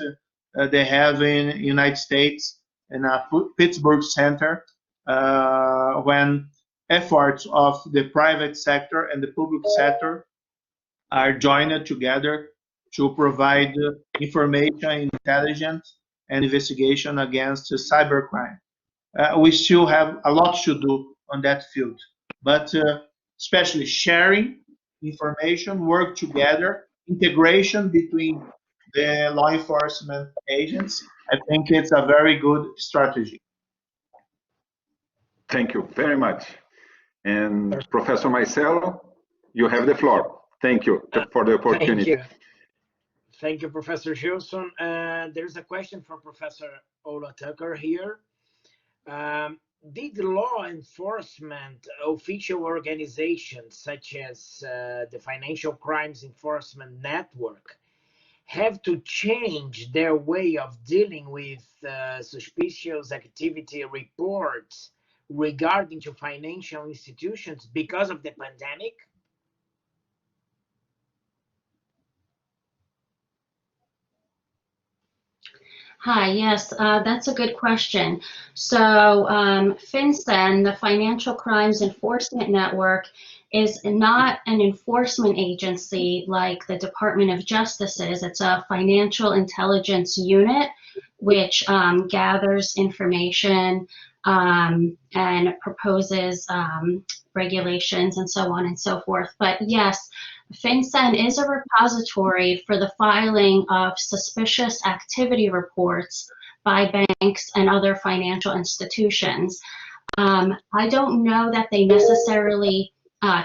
they have in United States in a Pittsburgh center, when efforts of the private sector and the public sector are joined together to provide information, intelligence, and investigation against cybercrime. We still have a lot to do on that field, but especially sharing information, work together, integration between the law enforcement agents. I think it's a very good strategy. Thank you very much. And Professor Marcelo, you have the floor. Thank you for the opportunity. Thank you, Professor Gilson. There's a question from Professor Ola Tucker here. Did law enforcement official organizations such as the Financial Crimes Enforcement Network have to change their way of dealing with suspicious activity reports regarding to financial institutions because of the pandemic? Hi, yes, that's a good question. So FinCEN, the Financial Crimes Enforcement Network, is not an enforcement agency like the Department of Justice is. It's a financial intelligence unit which gathers information and proposes regulations and so on and so forth. But yes, FinCEN is a repository for the filing of suspicious activity reports by banks and other financial institutions. I don't know that they necessarily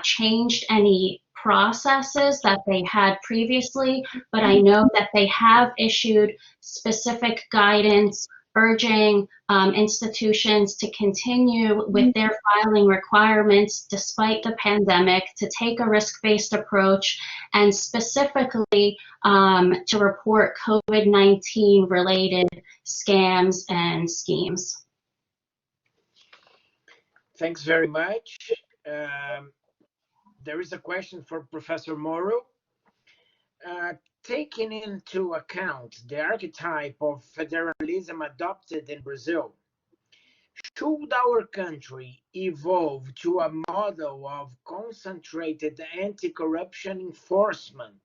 changed any processes that they had previously, but I know that they have issued specific guidance urging institutions to continue with their filing requirements despite the pandemic, to take a risk-based approach, and specifically to report COVID-19 related scams and schemes. Thanks very much. There is a question for Professor Moro. Taking into account the archetype of federalism adopted in Brazil, should our country evolve to a model of concentrated anti-corruption enforcement,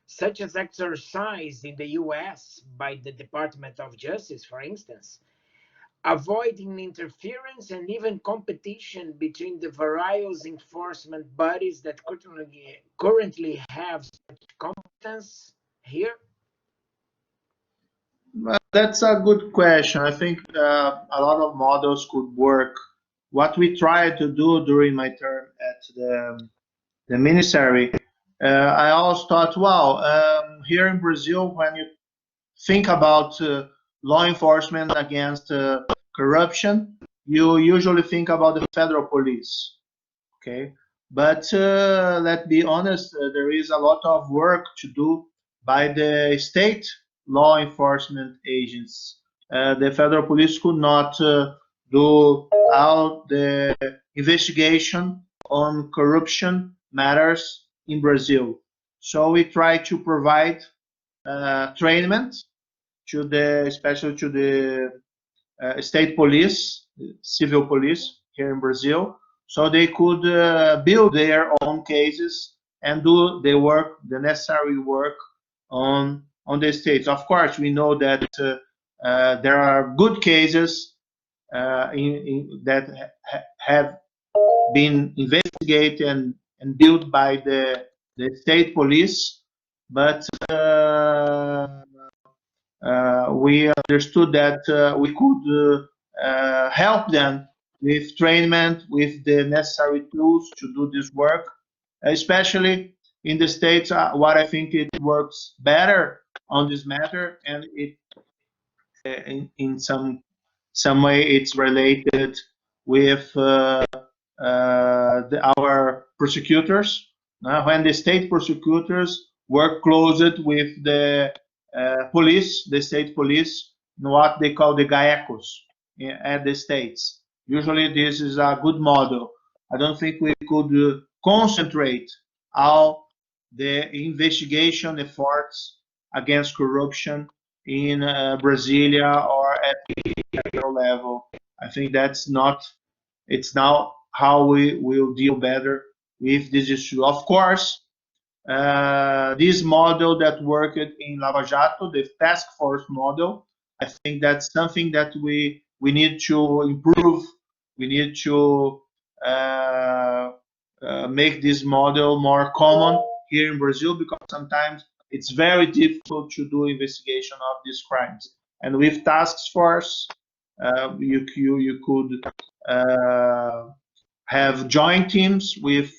such as exercised in the US by the Department of Justice, for instance, avoiding interference and even competition between the various enforcement bodies that currently have such competence here? That's a good question. I think a lot of models could work. What we tried to do during my term at the ministry, I always thought, wow, here in Brazil, when you think about law enforcement against corruption, you usually think about the federal police. Okay, but let's be honest, there is a lot of work to do by the state law enforcement agents. The federal police could not do all the investigation on corruption matters in Brazil. So we try to provide training to the, especially to the state police, civil police here in Brazil, so they could build their own cases and do the work, the necessary work on the states. Of course, we know that there are good cases that have been investigated and built by the state police, but we understood that we could help them with training, with the necessary tools to do this work, especially in the States. What I think it works better on this matter, and it in some way it's related with our prosecutors. When the state prosecutors work closely with the police, the state police, what they call the GAECOs at the states. Usually this is a good model. I don't think we could concentrate all the investigation efforts against corruption in Brasilia or at the federal level. I think that's not, it's now how we will deal better with this issue. Of course, this model that worked in Lava Jato, the task force model, I think that's something that we need to improve. We need to make this model more common here in Brazil, because sometimes it's very difficult to do investigation of these crimes. And with task force, you could have joint teams with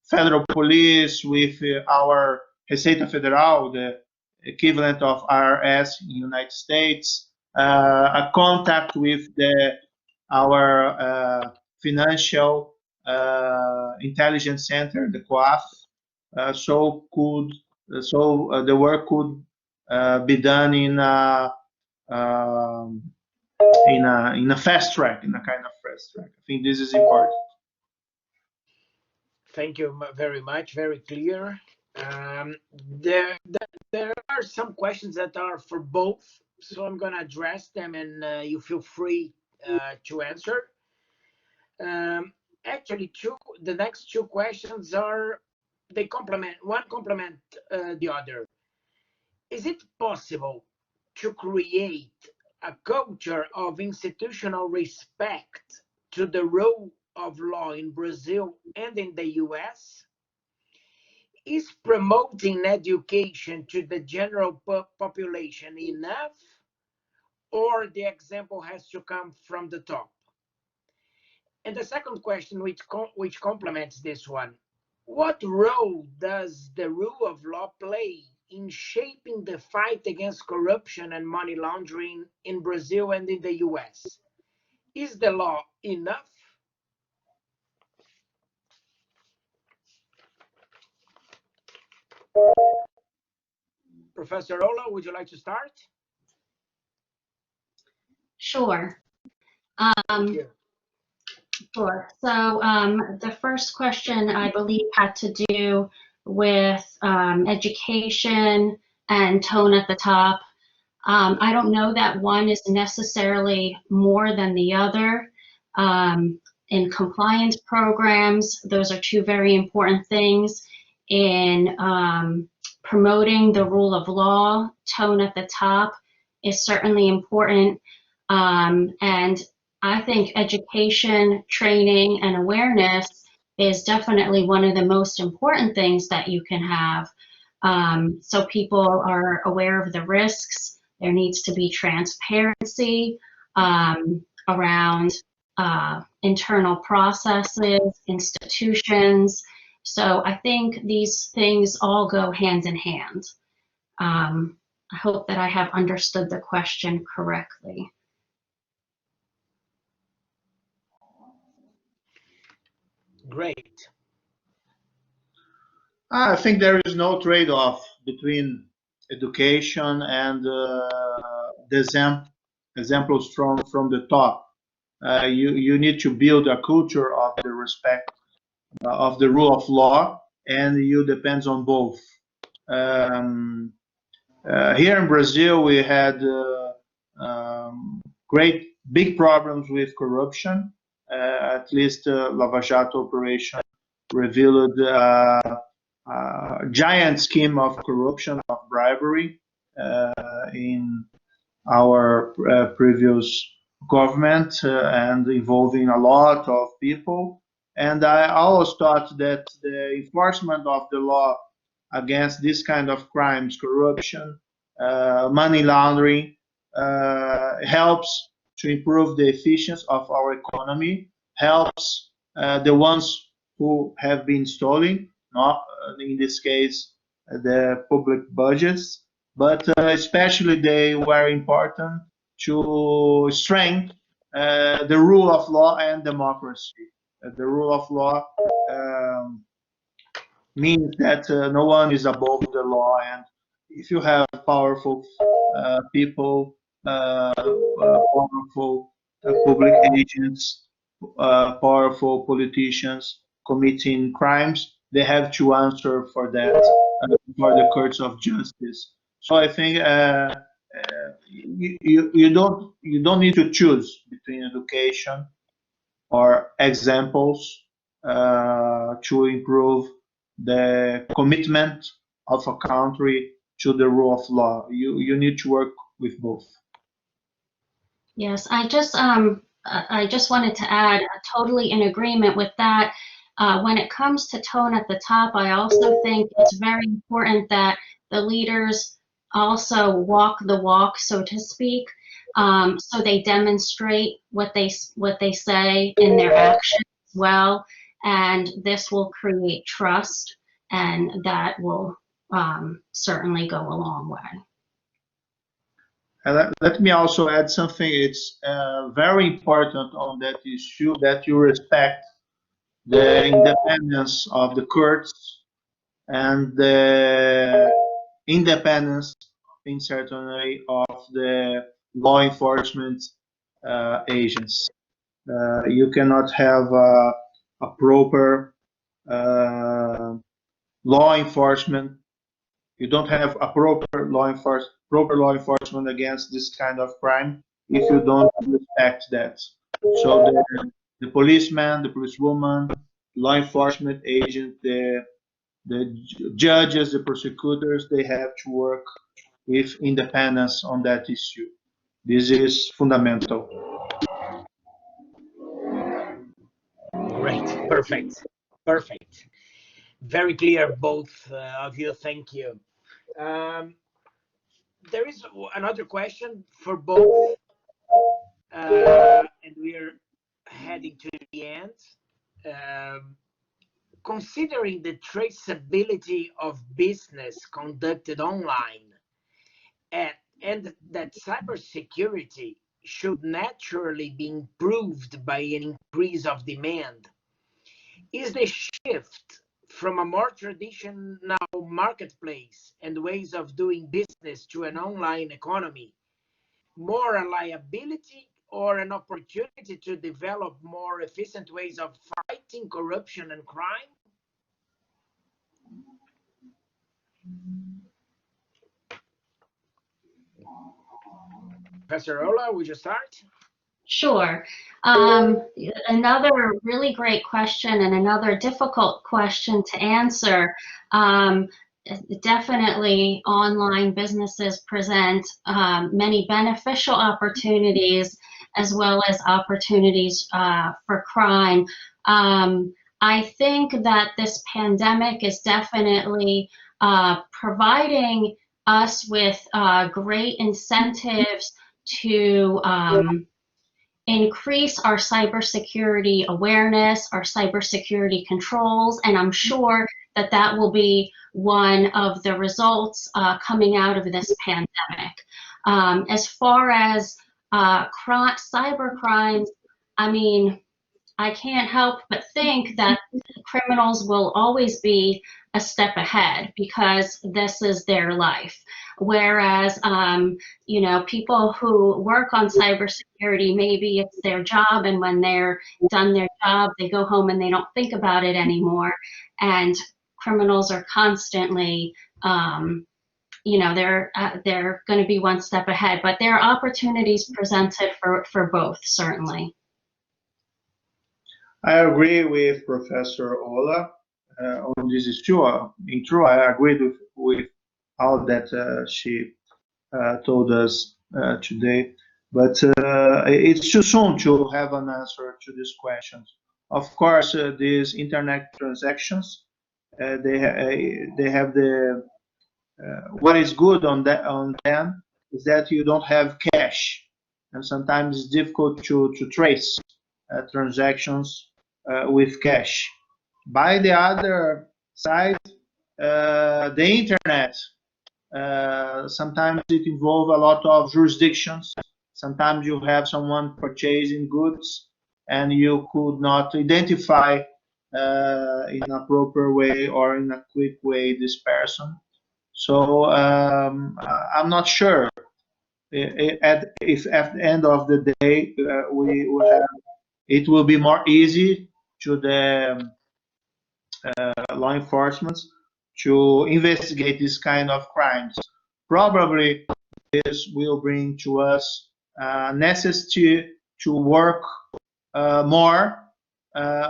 federal police, with our Receita Federal, the equivalent of IRS in the United States, a contact with our financial intelligence center, the COAF, so the work could be done in a fast track, in a kind of fast track. I think this is important. Thank you very much. Very clear. There are some questions that are for both, so I'm going to address them, and you feel free to answer. Actually, the next two questions are, they complement, one complement the other. Is it possible to create a culture of institutional respect to the rule of law in Brazil and in the US? Is promoting education to the general population enough, or the example has to come from the top? And the second question, which complements this one, what role does the rule of law play in shaping the fight against corruption and money laundering in Brazil and in the US? Is the law enough? Professor Ola, would you like to start? Sure. Sure. So the first question, I believe, had to do with education and tone at the top. I don't know that one is necessarily more than the other. In compliance programs, those are two very important things. In promoting the rule of law, tone at the top is certainly important. And I think education, training, and awareness is definitely one of the most important things that you can have. So people are aware of the risks. There needs to be transparency around internal processes, institutions. So I think these things all go hand in hand. I hope that I have understood the question correctly. Great. I think there is no trade-off between education and the examples from the top. You need to build a culture of the respect of the rule of law, and you depends on both. Here in Brazil, we had great big problems with corruption. At least Lava Jato operation revealed a giant scheme of corruption, of bribery in our previous government and involving a lot of people. And I always thought that the enforcement of the law against this kind of crimes, corruption, money laundering, helps to improve the efficiency of our economy, helps the ones who have been stolen, not in this case the public budgets, but especially they were important to strengthen the rule of law and democracy. The rule of law means that no one is above the law, and if you have powerful people, powerful public agents, powerful politicians committing crimes, they have to answer for that for the courts of justice. So I think you don't need to choose between education or examples to improve the commitment of a country to the rule of law. You need to work with both. Yes, I just wanted to add, totally in agreement with that. When it comes to tone at the top, I also think it's very important that the leaders also walk the walk, so to speak. So they demonstrate what they say in their actions as well, and this will create trust, and that will certainly go a long way. Let me also add something. It's very important on that issue that you respect the independence of the courts and the independence, in certain way, of the law enforcement agents. You cannot have a proper law enforcement. You don't have a proper law enforcement against this kind of crime if you don't respect that. So the policeman, the policewoman, law enforcement agent, the judges, the prosecutors, they have to work with independence on that issue. This is fundamental. Great. Perfect. Perfect. Very clear, both of you. Thank you. Um, there is another question for both, and we're heading to the end. Um, Considering the traceability of business conducted online and, and that cybersecurity should naturally be improved by an increase of demand, is the shift from a more traditional marketplace and ways of doing business to an online economy more a liability or an opportunity to develop more efficient ways of fighting corruption and crime? Professor Ola, would you start? Sure. Another really great question and another difficult question to answer. Definitely online businesses present many beneficial opportunities as well as opportunities for crime. I think that this pandemic is definitely providing us with great incentives to increase our cybersecurity awareness, our cybersecurity controls, and I'm sure that that will be one of the results coming out of this pandemic. As far as cyber crimes, I mean, I can't help but think that criminals will always be a step ahead because this is their life. Whereas, you know, people who work on cybersecurity, maybe it's their job, and when they're done their job, they go home and they don't think about it anymore. And criminals are constantly, you know, they're going to be one step ahead. But there are opportunities presented for both, certainly. I agree with Professor Ola on this issue. In truth, I agreed with all that she told us today. But it's too soon to have an answer to these questions. Of course, these internet transactions, they have the what is good on them is that you don't have cash, and sometimes it's difficult to trace transactions with cash. By the other side, the internet, sometimes it involves a lot of jurisdictions. Sometimes you have someone purchasing goods and you could not identify in a proper way or in a quick way this person. So I'm not sure if at the end of the day we will have, it will be more easy to the law enforcement to investigate this kind of crimes. Probably this will bring to us necessity to work more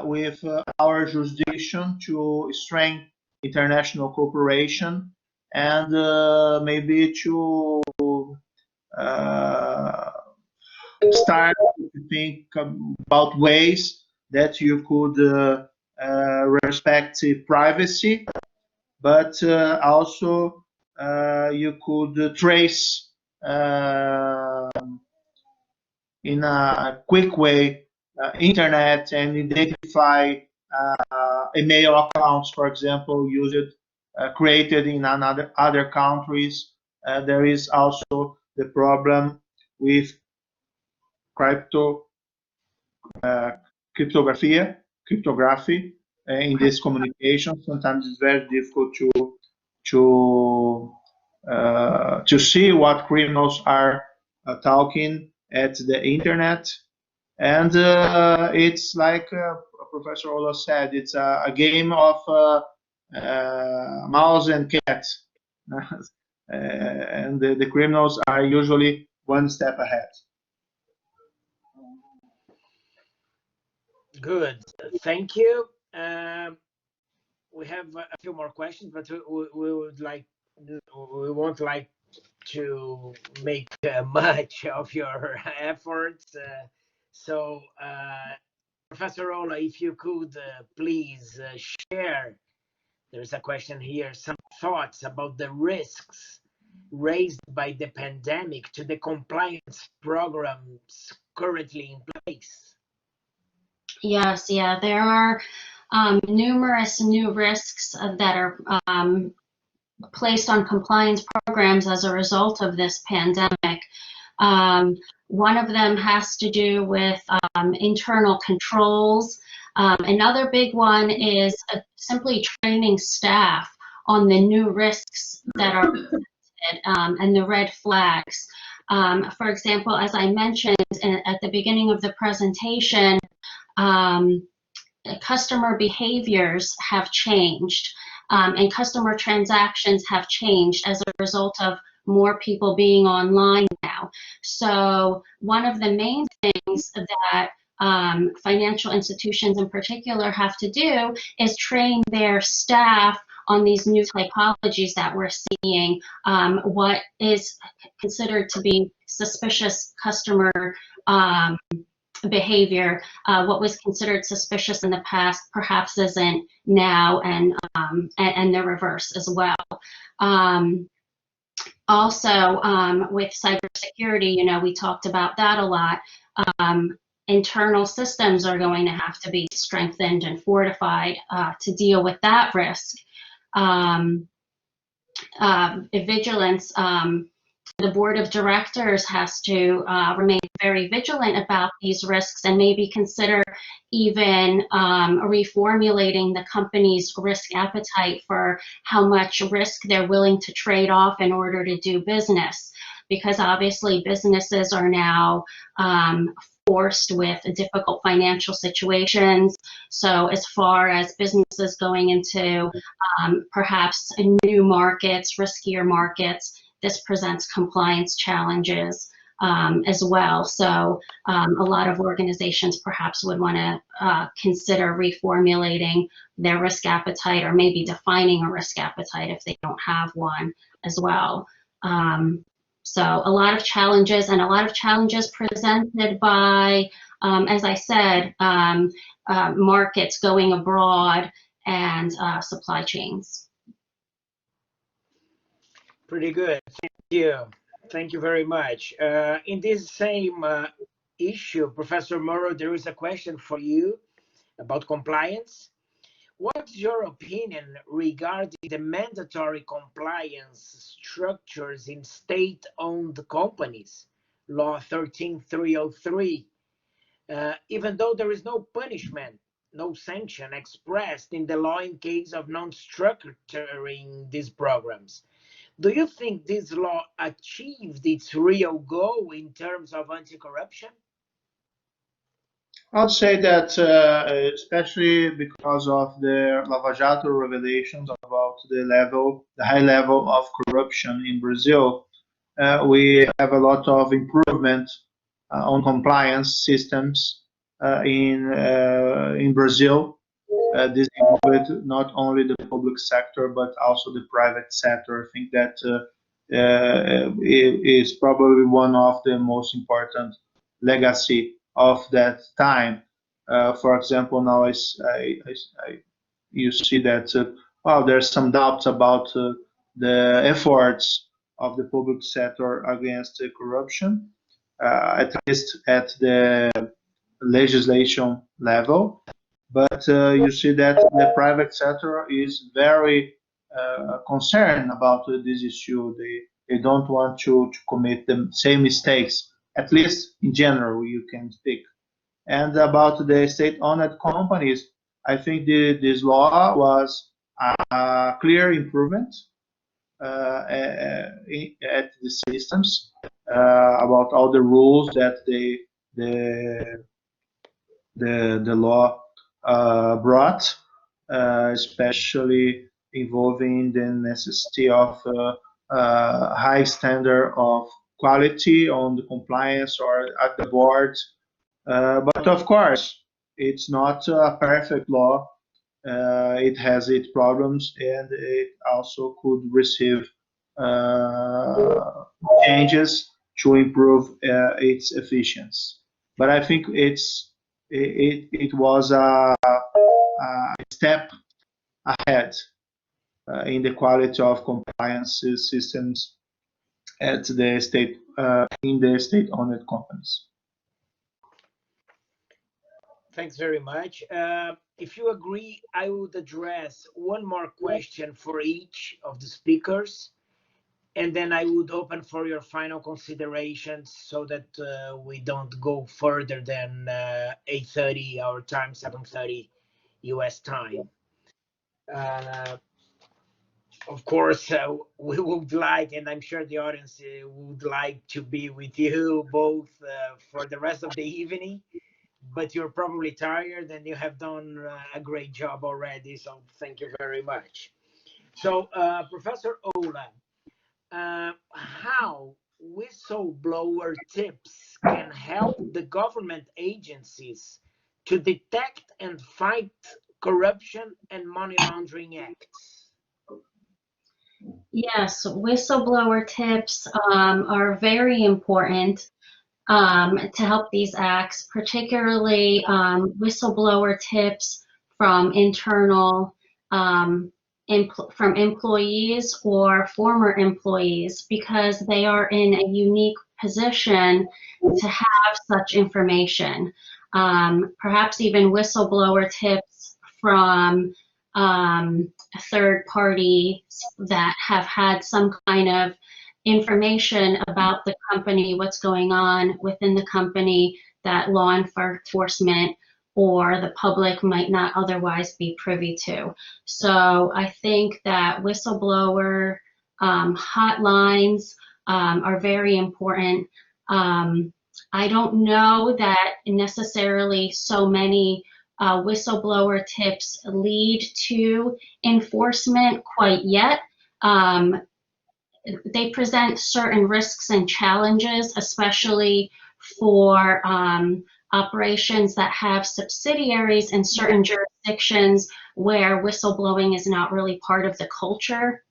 with our jurisdiction to strengthen international cooperation and maybe to start to think about ways that you could respect privacy, but also you could trace in a quick way internet and identify email accounts, for example, used created in other countries. There is also the problem with cryptography in this communication. Sometimes it's very difficult to see what criminals are talking at the internet, and it's like Professor Ola said, it's a game of mouse and cat, and the criminals are usually one step ahead. Good, thank you. We have a few more questions, but we won't like to make much of your efforts. So, Professor Ola, if you could please share, there's a question here, some thoughts about the risks raised by the pandemic to the compliance programs currently in place. Yes, yeah, there are numerous new risks that are placed on compliance programs as a result of this pandemic. One of them has to do with internal controls. Another big one is simply training staff on the new risks that are presented and the red flags. For example, as I mentioned at the beginning of the presentation, customer behaviors have changed. And customer transactions have changed as a result of more people being online now. So one of the main things that financial institutions in particular have to do is train their staff on these new typologies that we're seeing, what is considered to be suspicious customer behavior, what was considered suspicious in the past perhaps isn't now, and the reverse as well. Also, with cybersecurity, you know, we talked about that a lot. Internal systems are going to have to be strengthened and fortified to deal with that risk. um, vigilance. The board of directors has to remain very vigilant about these risks and maybe consider even reformulating the company's risk appetite for how much risk they're willing to trade off in order to do business. Because obviously businesses are now forced with difficult financial situations. So as far as businesses going into perhaps new markets, riskier markets, this presents compliance challenges as well. So a lot of organizations perhaps would want to consider reformulating their risk appetite, or maybe defining a risk appetite if they don't have one as well. So a lot of challenges, and a lot of challenges presented by, as I said, markets going abroad and supply chains. Pretty good. Thank you. Thank you very much. In this same issue, Professor Moro, there is a question for you about compliance. What's your opinion regarding the mandatory compliance structures in state-owned companies, Law 13303? Even though there is no punishment, no sanction expressed in the law in case of non-structuring these programs, do you think this law achieved its real goal in terms of anti-corruption? I'd say that, especially because of the Lava Jato revelations about the high level of corruption in Brazil, we have a lot of improvement on compliance systems in Brazil. This includes not only the public sector but also the private sector. I think that is probably one of the most important legacy of that time. For example, now you see that well, there's some doubts about the efforts of the public sector against corruption, at least at the legislation level. But you see that the private sector is very concerned about this issue. They don't want to commit the same mistakes, at least in general, you can speak. And about the state-owned companies, I think this law was a clear improvement at the systems, about all the rules that the law brought, especially involving the necessity of high standard of quality on the compliance or at the board. But of course, it's not a perfect law. It has its problems, and it also could receive changes to improve its efficiency. But I think it was a step ahead in the quality of compliance systems at the state in the state-owned companies. Thanks very much. If you agree, I would address one more question for each of the speakers, and then I would open for your final considerations so that we don't go further than 8:30 our time, 7:30 US time. Of course, we would like, and I'm sure the audience would like to be with you both for the rest of the evening, but you're probably tired and you have done a great job already, so thank you very much. So, Professor Ola, how whistleblower tips can help the government agencies to detect and fight corruption and money laundering acts? Yes, whistleblower tips are very important to help these acts, particularly whistleblower tips from internal, from employees or former employees, because they are in a unique position to have such information. Perhaps even whistleblower tips from third parties that have had some kind of information about the company, what's going on within the company that law enforcement or the public might not otherwise be privy to. So I think that whistleblower hotlines are very important. I don't know that necessarily so many whistleblower tips lead to enforcement quite yet. They present certain risks and challenges, especially for operations that have subsidiaries in certain jurisdictions where whistleblowing is not really part of the culture.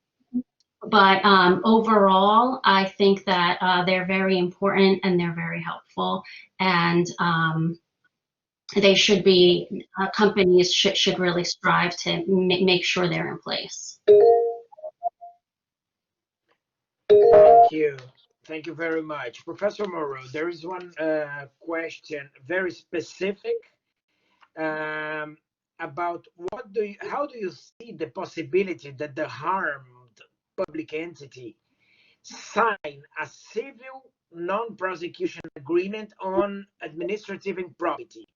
But overall, I think that they're very important and they're very helpful, and they should be, companies should really strive to make sure they're in place. Thank you. Thank you very much. Professor Moro, there is one question, very specific, about how do you see the possibility that the harmed public entity sign a civil non-prosecution agreement on administrative improbity?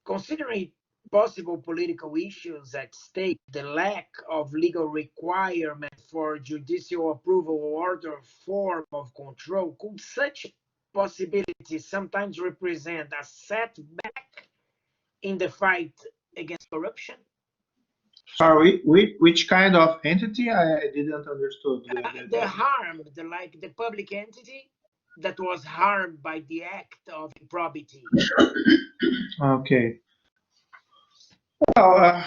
Considering possible political issues at stake, the lack of legal requirement for judicial approval or other form of control, could such possibilities sometimes represent a setback in the fight against corruption? Sorry, which kind of entity? I didn't understood. The harm, like the public entity that was harmed by the act of improbity. Okay. Well,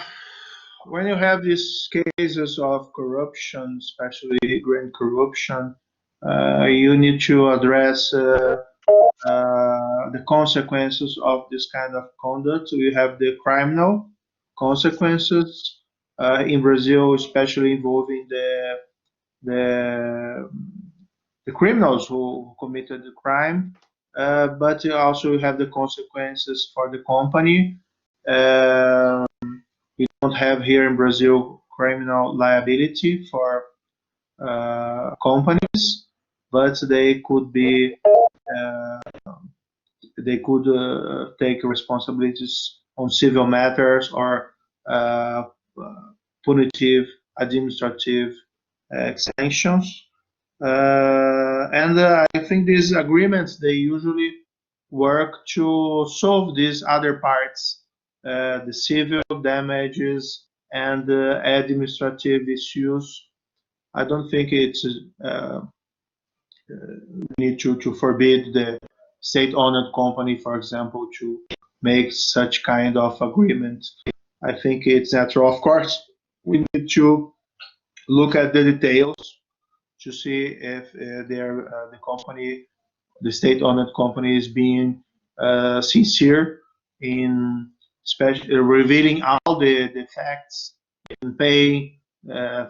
when you have these cases of corruption, especially grand corruption, you need to address the consequences of this kind of conduct. So you have the criminal consequences in Brazil, especially involving the criminals who committed the crime, but you also have the consequences for the company. We don't have here in Brazil criminal liability for companies, but they could be take responsibilities on civil matters or punitive administrative sanctions. And I think these agreements, they usually work to solve these other parts, the civil damages and administrative issues. I don't think it's need to forbid the state-owned company, for example, to make such kind of agreement. I think it's natural. Of course, we need to look at the details to see if the company, the state-owned company, is being sincere in revealing all the facts and paying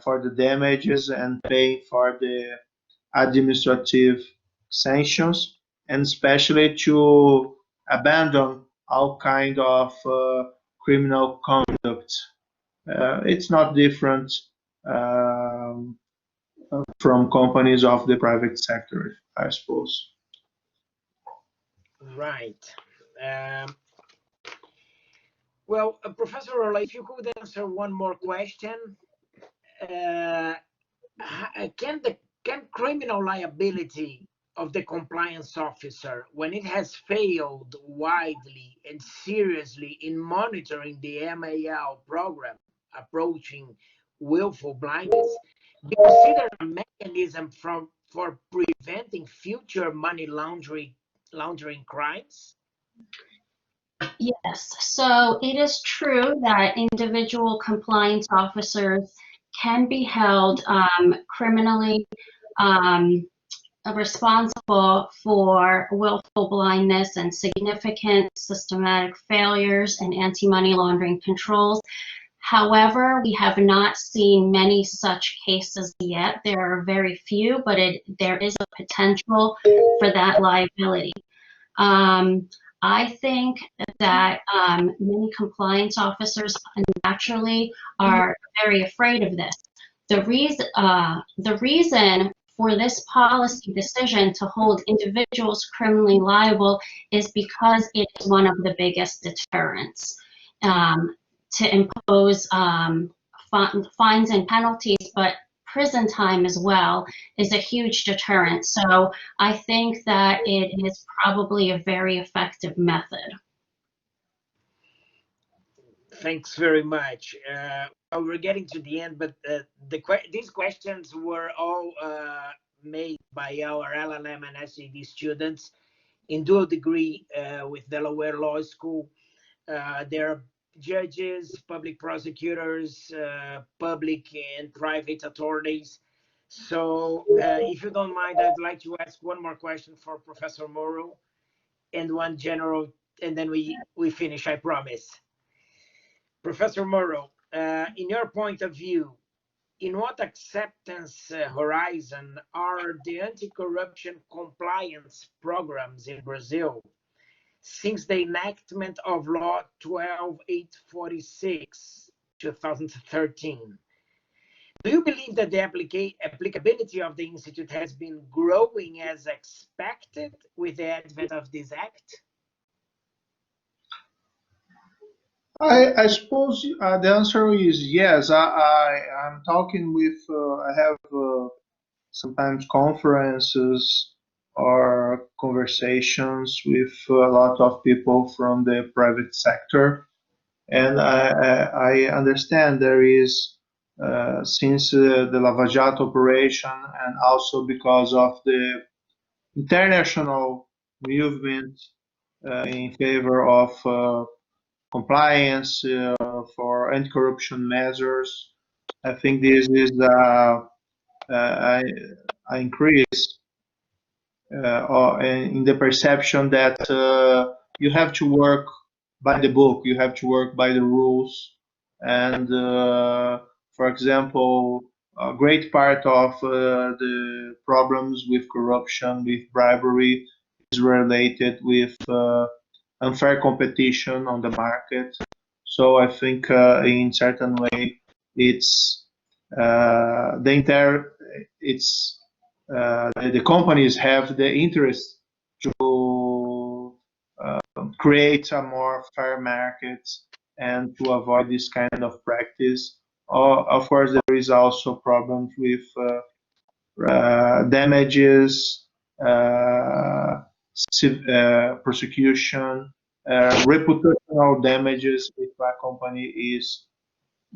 for the damages and paying for the administrative sanctions, and especially to abandon all kind of criminal conduct. It's not different from companies of the private sector, I suppose. Right. Well, Professor Rolla, if you could answer one more question. Can criminal liability of the compliance officer, when it has failed widely and seriously in monitoring the MAL program approaching willful blindness, be considered a mechanism for preventing future money laundering crimes? Yes, so it is true that individual compliance officers can be held criminally responsible for willful blindness and significant systematic failures in anti-money laundering controls. However, we have not seen many such cases yet. There are very few, but there is a potential for that liability. I think that many compliance officers naturally are very afraid of this. The reason for this policy decision to hold individuals criminally liable is because it is one of the biggest deterrents. To impose fines and penalties, but prison time as well is a huge deterrent. So I think that it is probably a very effective method. Thanks very much. Well, we're getting to the end, but these questions were all made by our LLM and SED students in dual degree with Delaware Law School. There are judges, public prosecutors, public and private attorneys. So if you don't mind, I'd like to ask one more question for Professor Moro and one general, and then we finish, I promise. Professor Moro, in your point of view, in what acceptance horizon are the anti-corruption compliance programs in Brazil since the enactment of Law 12846, 2013? Do you believe that the applicability of the Institute has been growing as expected with the advent of this act? I suppose the answer is yes. I'm talking with, I have sometimes conferences or conversations with a lot of people from the private sector. And I understand there is, since the Lava Jato operation and also because of the international movement in favor of compliance for anti-corruption measures, I think this is an increase in the perception that you have to work by the book, you have to work by the rules. And for example, a great part of the problems with corruption, with bribery, is related with unfair competition on the market. So I think in certain way, it's the companies have the interest to create a more fair market and to avoid this kind of practice. Of course, there is also problems with damages, prosecution, reputational damages if a company is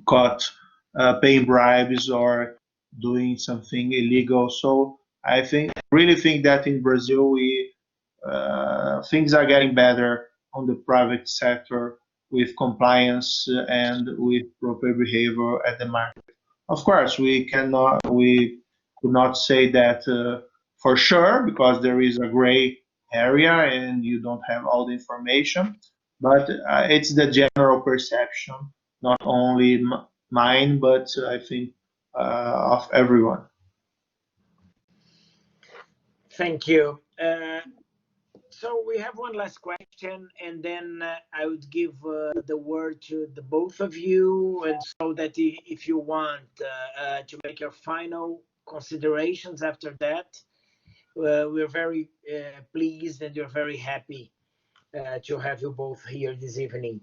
caught paying bribes or doing something illegal. So I really think that in Brazil things are getting better on the private sector with compliance and with proper behavior at the market. Of course, we could not say that for sure because there is a gray area and you don't have all the information, but it's the general perception, not only mine, but I think of everyone. Thank you. So we have one last question, and then I would give the word to the both of you, and so that if you want to make your final considerations after that, we're very pleased and we're very happy to have you both here this evening.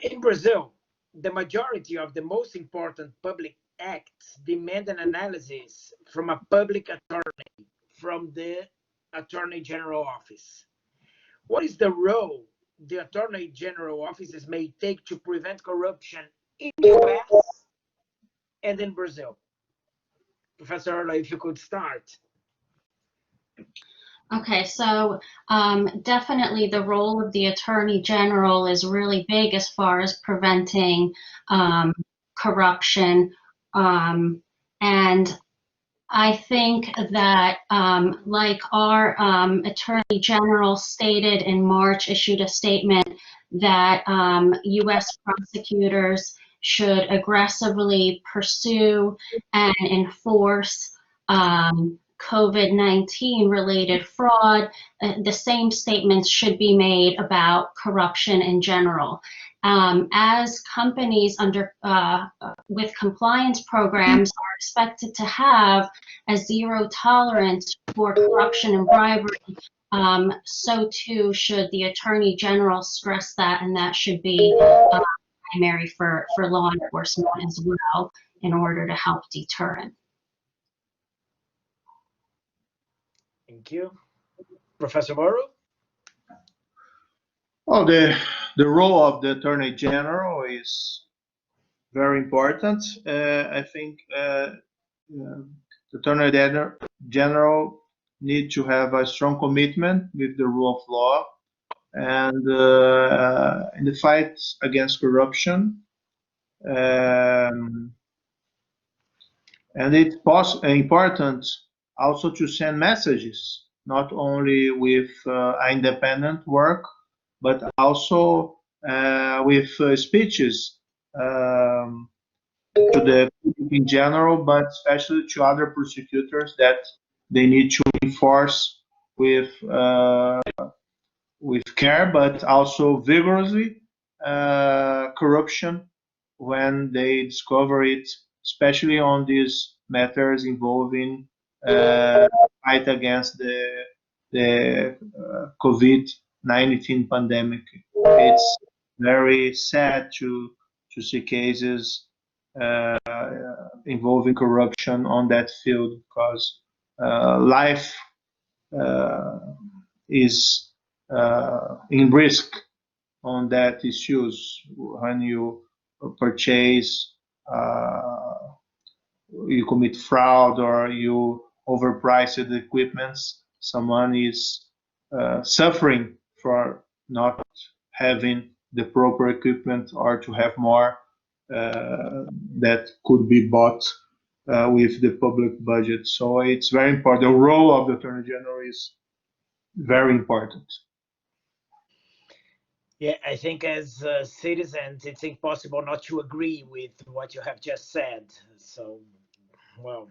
In Brazil, the majority of the most important public acts demand an analysis from a public attorney from the Attorney General Office. What is the role the Attorney General offices may take to prevent corruption in the US and in Brazil? Professor Erla, if you could start. Okay, so definitely the role of the Attorney General is really big as far as preventing corruption. And I think that like our Attorney General stated in March, issued a statement that US prosecutors should aggressively pursue and enforce COVID-19 related fraud, the same statements should be made about corruption in general. As companies with compliance programs are expected to have a zero tolerance for corruption and bribery, so too should the Attorney General stress that, and that should be primary for law enforcement as well in order to help deter it. Thank you. Professor Moro? Well, the role of the Attorney General is very important. I think the Attorney General need to have a strong commitment with the rule of law and in the fight against corruption. And it's important also to send messages, not only with independent work, but also with speeches to the public in general, but especially to other prosecutors that they need to enforce with care, but also vigorously corruption when they discover it, especially on these matters involving fight against the COVID-19 pandemic. It's very sad to see cases involving corruption on that field, because life is in risk on that issues when you purchase, you commit fraud, or you overpriced the equipments. Someone is suffering for not having the proper equipment, or to have more that could be bought with the public budget. So it's very important. The role of the Attorney General is very important. Yeah, I think as citizens, it's impossible not to agree with what you have just said. So, well,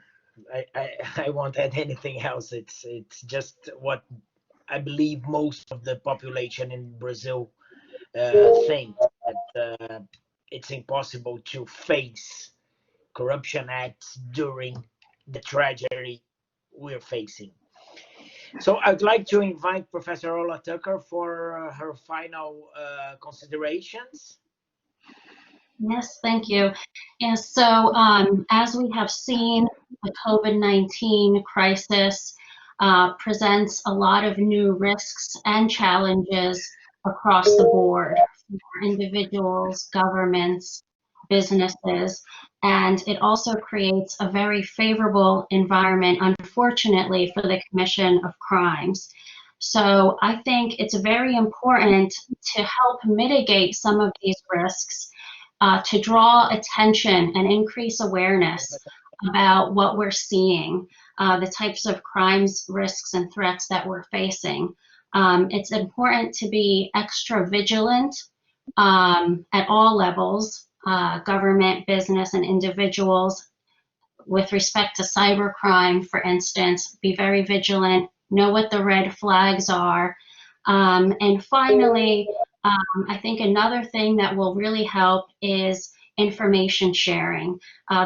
I won't add anything else. It's just what I believe most of the population in Brazil think, that it's impossible to face corruption acts during the tragedy we're facing. So I'd like to invite Professor Ola Tucker for her final considerations. Yes, thank you. And so as we have seen, the COVID-19 crisis presents a lot of new risks and challenges across the board for individuals, governments, businesses, and it also creates a very favorable environment, unfortunately, for the commission of crimes. So I think it's very important to help mitigate some of these risks, to draw attention and increase awareness about what we're seeing, the types of crimes, risks, and threats that we're facing. It's important to be extra vigilant at all levels, government, business, and individuals. With respect to cybercrime, for instance, be very vigilant, know what the red flags are. And finally, I think another thing that will really help is information sharing.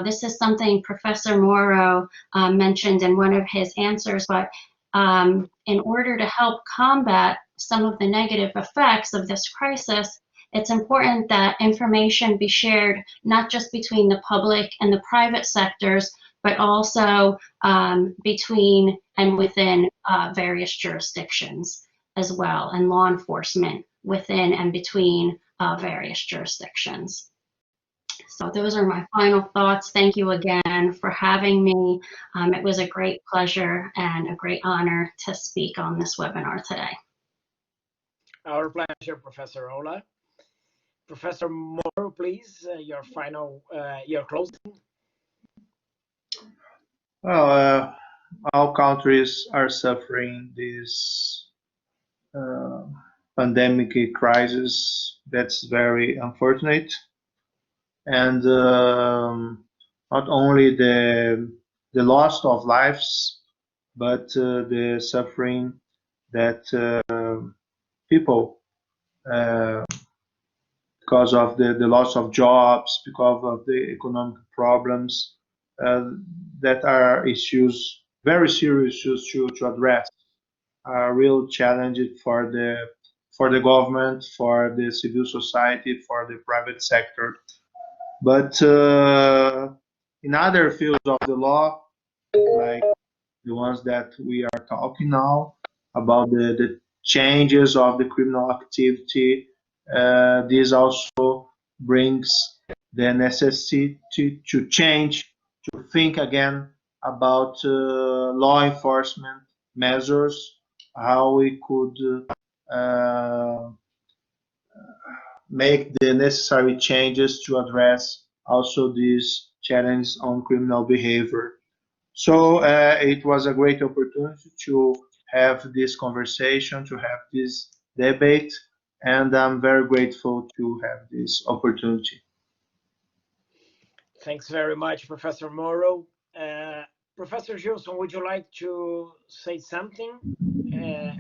This is something Professor Moro mentioned in one of his answers, but in order to help combat some of the negative effects of this crisis, it's important that information be shared not just between the public and the private sectors, but also between and within various jurisdictions as well, and law enforcement within and between various jurisdictions. So those are my final thoughts. Thank you again for having me. It was a great pleasure and a great honor to speak on this webinar today. Our pleasure, Professor Ola. Professor Moro, please, your final, your closing. Well, all countries are suffering this pandemic crisis. That's very unfortunate. And not only the loss of lives, but the suffering that people, because of the loss of jobs, because of the economic problems, that are issues, very serious issues to address, are real challenges for the government, for the civil society, for the private sector. But in other fields of the law, like the ones that we are talking now about the changes of the criminal activity, this also brings the necessity to change, to think again about law enforcement measures, how we could make the necessary changes to address also these challenges on criminal behavior. So it was a great opportunity to have this conversation, to have this debate, and I'm very grateful to have this opportunity. Thanks very much, Professor Moro. Professor Gilson, would you like to say something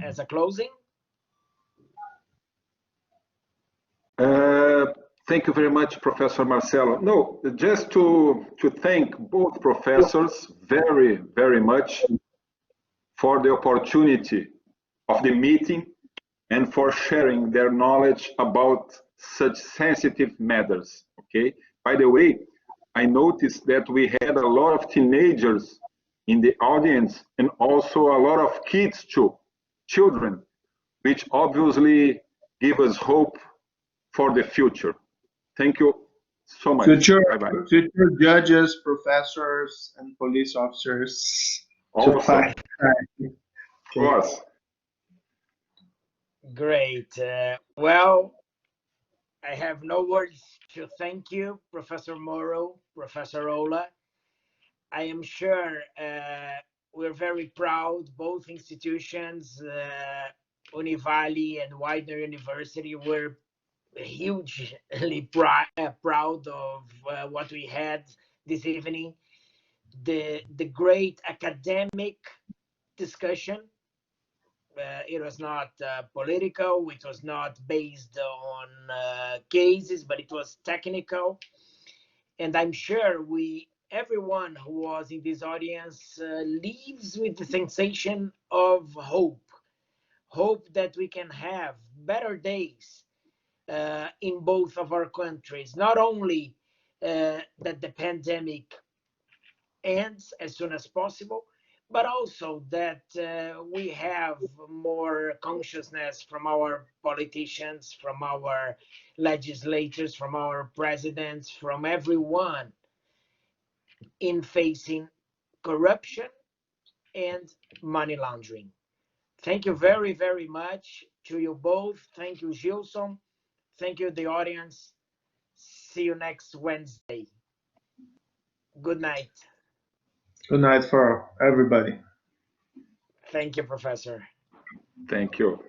as a closing? Thank you very much, Professor Marcelo. No, just to thank both professors very, very much for the opportunity of the meeting and for sharing their knowledge about such sensitive matters. Okay. By the way, I noticed that we had a lot of teenagers in the audience and also a lot of kids too, children, which obviously give us hope for the future. Thank you so much. Future, Bye-bye. future judges, professors, and police officers to Awesome. fight crime. Of course. Great. Well, I have no words to thank you, Professor Moro, Professor Ola. I am sure we're very proud, both institutions, UNIVALI and Widener University, were hugely proud of what we had this evening. The great academic discussion. It was not political, it was not based on cases, but it was technical. And I'm sure everyone who was in this audience leaves with the sensation of hope that we can have better days in both of our countries, not only that the pandemic ends as soon as possible, but also that we have more consciousness from our politicians, from our legislators, from our presidents, from everyone in facing corruption and money laundering. Thank you very, very much to you both. Thank you, Gilson. Thank you, the audience. See you next Wednesday. Good night. Good night for everybody. Thank you, Professor. Thank you.